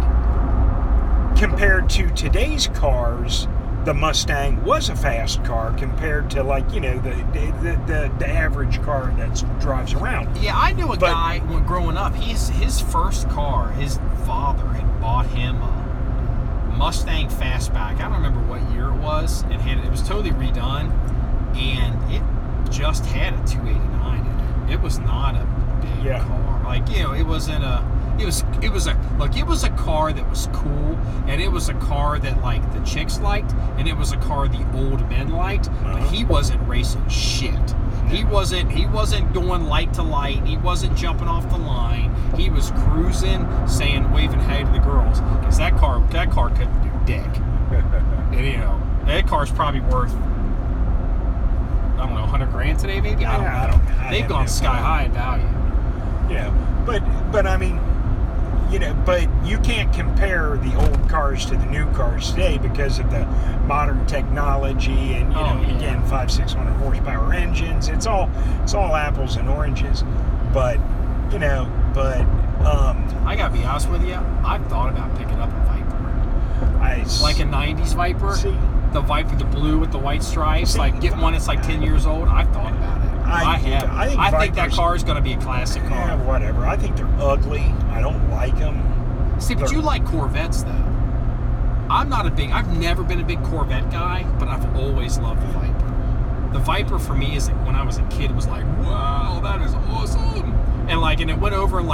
compared to today's cars, the Mustang was a fast car compared to the average car that drives around. Yeah, I knew a guy when growing up. His first car, his father had bought him a Mustang Fastback. I don't remember what year it was. It was totally redone, and it just had a 289 in it. It was not a big car. Like, it wasn't a. It was a car that was cool, and it was a car that like the chicks liked, and it was a car the old men liked. But he wasn't racing shit. He wasn't going light to light. He wasn't jumping off the line. He was cruising, waving hey to the girls, because that car couldn't do dick. And that car's probably worth, I don't know, $100,000 today, maybe. I don't know. They've gone sky high in value. Yeah, but I mean, but you can't compare the old cars to the new cars today because of the modern technology and again 500-600 horsepower engines. It's all apples and oranges. But I gotta be honest with you, I've thought about picking up a Viper. Like a 90s Viper. See, the Viper, the blue with the white stripes, get one that's like 10 years old. I've thought about it. I think that car is going to be a classic car. Yeah, whatever. I think they're ugly. I don't like them. See, but you like Corvettes, though. I've never been a big Corvette guy, but I've always loved the Viper. The Viper for me is when I was a kid was like, wow, that is awesome. And it went over and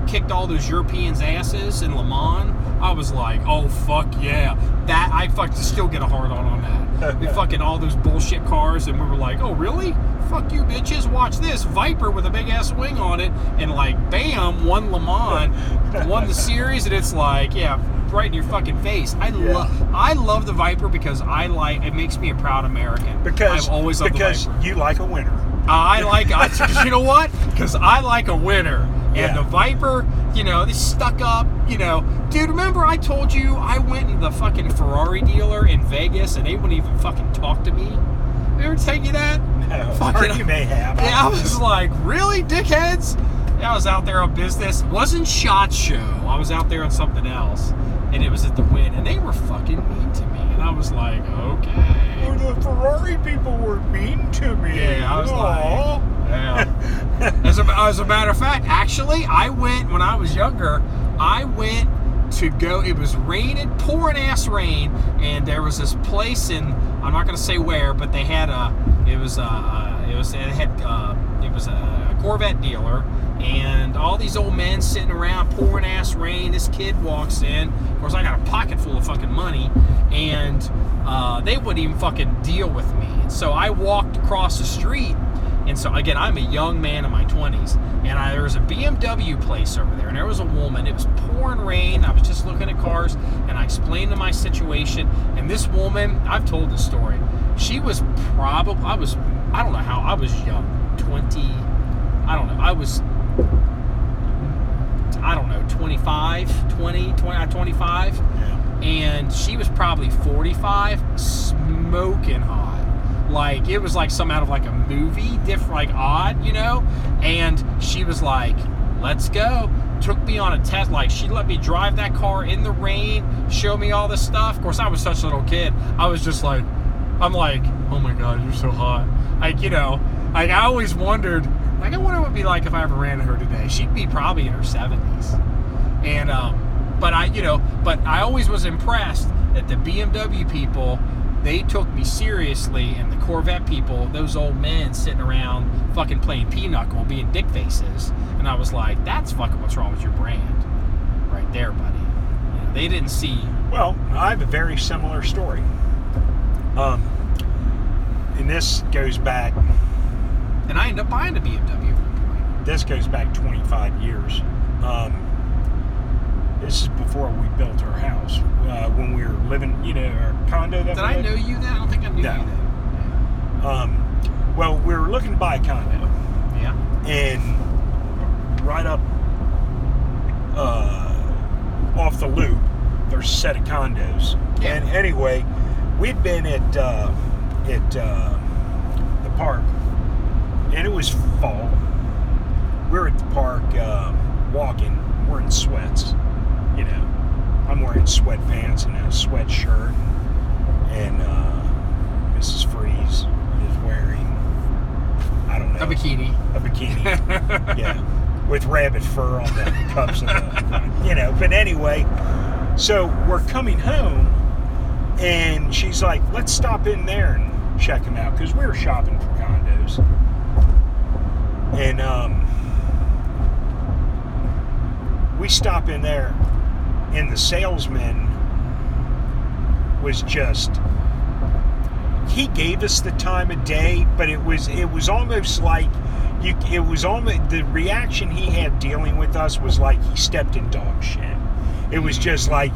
kicked all those Europeans' asses in Le Mans, I was like, oh, fuck yeah. That, I fucking still get a hard on that. We fucking all those bullshit cars, and we were like, oh, really? Fuck you, bitches. Watch this. Viper with a big-ass wing on it, and like, bam, won Le Mans, won the series, and it's like, yeah, right in your fucking face. I love the Viper because it makes me a proud American. Because I've always loved the Viper. You like a winner. You know what? Because I like a winner. And Yeah. the Viper, they stuck up, Dude, remember I told you I went to the fucking Ferrari dealer in Vegas and they wouldn't even fucking talk to me? Did I ever tell you that? No. Or you may have. Yeah, I was like, really, dickheads? I was out there on business. Wasn't SHOT Show. I was out there on something else. And it was at the Wynn. And they were fucking mean to me. And I was like, okay. Oh, the Ferrari people were mean to me. Yeah, I was like, yeah. As a matter of fact, actually, I went, when I was younger, to go, it was pouring ass rain, and there was this place in, I'm not going to say where, but they had it was a Corvette dealer, and all these old men sitting around, pouring ass rain. This kid walks in. Of course, I got a pocket full of fucking money, and they wouldn't even fucking deal with me. So I walked across the street, and so again, I'm a young man in my 20s, and there was a BMW place over there, and there was a woman. It was pouring rain. I was just looking at cars, and I explained to my situation, and this woman, I've told this story. She was probably, I don't know how, I was young, 20, I don't know, 25, Yeah. and she was probably 45, smoking hot. Like, it was like some out of like a movie, different, like odd, and she was like, let's go. Took me on a test, like she let me drive that car in the rain, show me all this stuff. Of course, I was such a little kid. I was just like, I'm like, oh my God, you're so hot. Like, like I always wondered, like, I wonder what it would be like if I ever ran into her today. She'd be probably in her 70s. And, but I always was impressed that the BMW people, they took me seriously, and the Corvette people, those old men sitting around fucking playing pinochle, being dick faces. And I was like, that's fucking what's wrong with your brand. Right there, buddy. They didn't see. Well, I have a very similar story. And this goes back. And I ended up buying a BMW at one point. This goes back 25 years. This is before we built our house. When we were living, our condo that Did I know you then? I don't think I knew you then. Well, we were looking to buy a condo. Yeah. And right up off the loop, there's a set of condos. Yeah. And anyway, we'd been at the park, and it was fall. We were at the park walking. We're in sweats. I'm wearing sweatpants and a sweatshirt, and Mrs. Freeze is wearing, I don't know, A bikini. A bikini, yeah, with rabbit fur on the cups of the, But anyway, so we're coming home, and she's like, "Let's stop in there and check them out," because we were shopping for condos, and we stop in there. And the salesman was he gave us the time of day, but it was almost like the reaction he had dealing with us was like he stepped in dog shit. It was just like,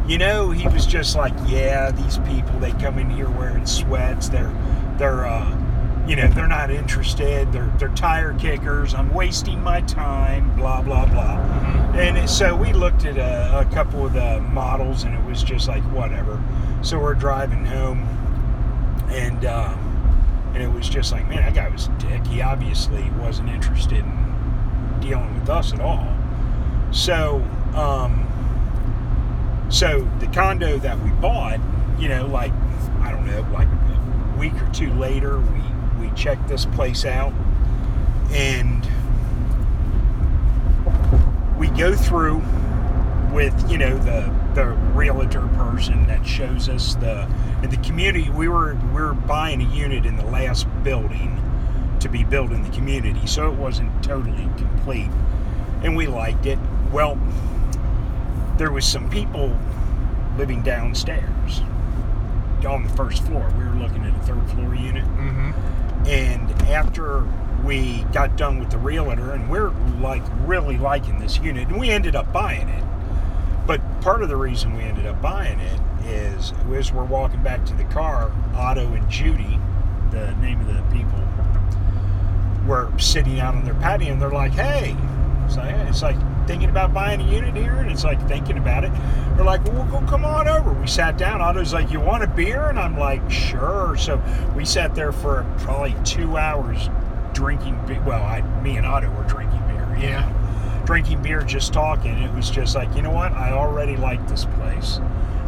he was just like, yeah, these people, they come in here wearing sweats, they're not interested, they're tire kickers, I'm wasting my time, blah, blah, blah. And so we looked at a couple of the models, and it was just like, whatever. So we're driving home, and it was just like, man, that guy was a dick. He obviously wasn't interested in dealing with us at all. So the condo that we bought, like, I don't know, like a week or two later, we checked this place out, and we go through with, the realtor person that shows us in the community. We were buying a unit in the last building to be built in the community, so it wasn't totally complete, and we liked it. Well, there was some people living downstairs on the first floor. We were looking at a third floor unit. Mm-hmm. And after we got done with the realtor, and we're like really liking this unit, and we ended up buying it. But part of the reason we ended up buying it is as we're walking back to the car, Otto and Judy, the name of the people, were sitting out on their patio, and they're like, hey, it's like thinking about buying a unit here, and it's like thinking about it. They're like, well, we'll go, come on over. We sat down. Otto's like, you want a beer? And I'm like, sure. So we sat there for probably 2 hours drinking beer. Well, me and Otto were drinking beer. Yeah. Drinking beer, just talking. It was just like, you know what? I already like this place.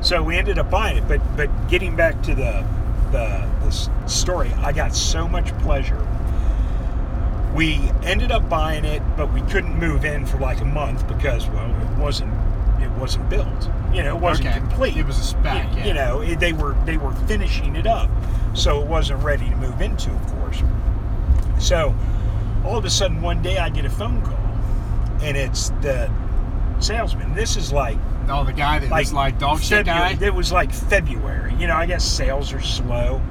So we ended up buying it. But getting back to the story, I got so much pleasure. We ended up buying it, but we couldn't move in for like a month because, well, it wasn't built. It wasn't complete. It was a spec. Yeah. They were finishing it up, so it wasn't ready to move into, of course. So all of a sudden, one day I get a phone call, and it's the salesman. This is like the guy that was like dog shit guy. It was like February. I guess sales are slow.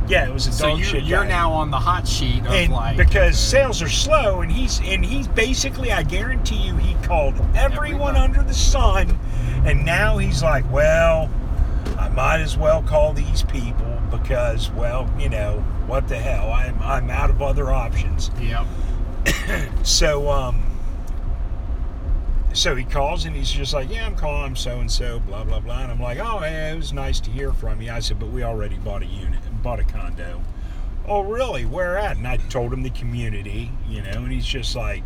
Yeah, it was a dog shit guy. You're now on the hot sheet of because sales are slow, and he's basically, I guarantee you, he called everyone under the sun, and now he's like, well, I might as well call these people because, well, what the hell? I'm out of other options. Yep. So he calls, and he's just like, yeah, I'm calling so-and-so, blah, blah, blah. And I'm like, oh, hey, it was nice to hear from you. I said, but we already bought a condo. Oh, really? Where at? And I told him the community, and he's just like,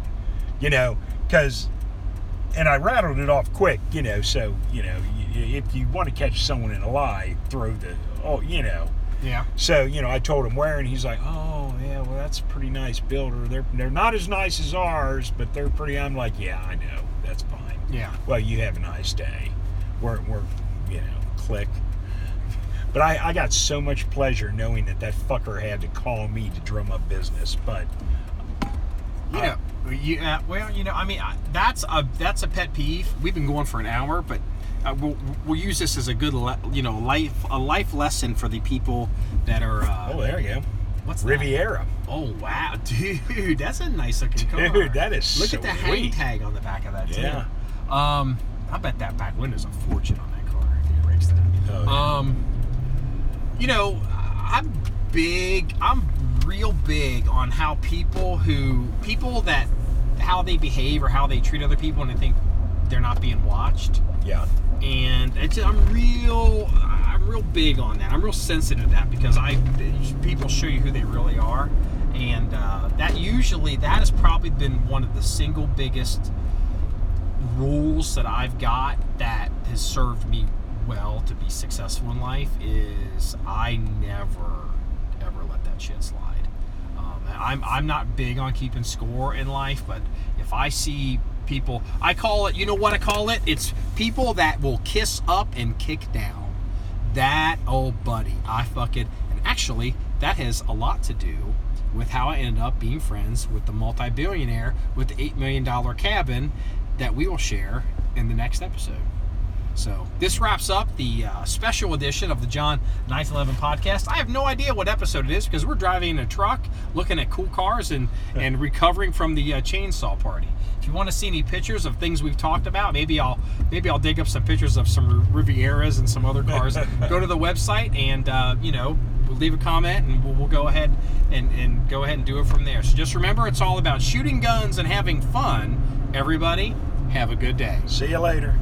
because, and I rattled it off quick, so, if you want to catch someone in a lie, Yeah. So, I told him where, and he's like, oh, yeah, well, that's a pretty nice builder. They're not as nice as ours, but they're pretty. I'm like, yeah, I know. That's fine. Yeah. Well, you have a nice day. We're click. But I got so much pleasure knowing that fucker had to call me to drum up business. But that's a pet peeve. We've been going for an hour, but we'll use this as a good life lesson for the people that are. There you go. What's Riviera? That? Oh wow, dude, that's a nice looking car. Dude, that is Look at the hang tag on the back of that too. Yeah. I bet that back window's a fortune on that car if he breaks that. Oh, yeah. I'm real big on how how they behave or how they treat other people, and I think they're not being watched. Yeah. And I'm real big on that. I'm real sensitive to that because people show you who they really are, and that has probably been one of the single biggest rules that I've got that has served me well to be successful in life is I never ever let that shit slide. I'm not big on keeping score in life, but if I see people, I call it, you know what I call it? It's people that will kiss up and kick down. That old buddy, and actually that has a lot to do with how I ended up being friends with the multi-billionaire with the $8 million cabin that we will share in the next episode. So this wraps up the special edition of the John 911 podcast. I have no idea what episode it is because we're driving in a truck, looking at cool cars, and recovering from the chainsaw party. If you want to see any pictures of things we've talked about, maybe I'll dig up some pictures of some Rivieras and some other cars. Go to the website and we'll leave a comment, and we'll go ahead and go ahead and do it from there. So just remember, it's all about shooting guns and having fun. Everybody, have a good day. See you later.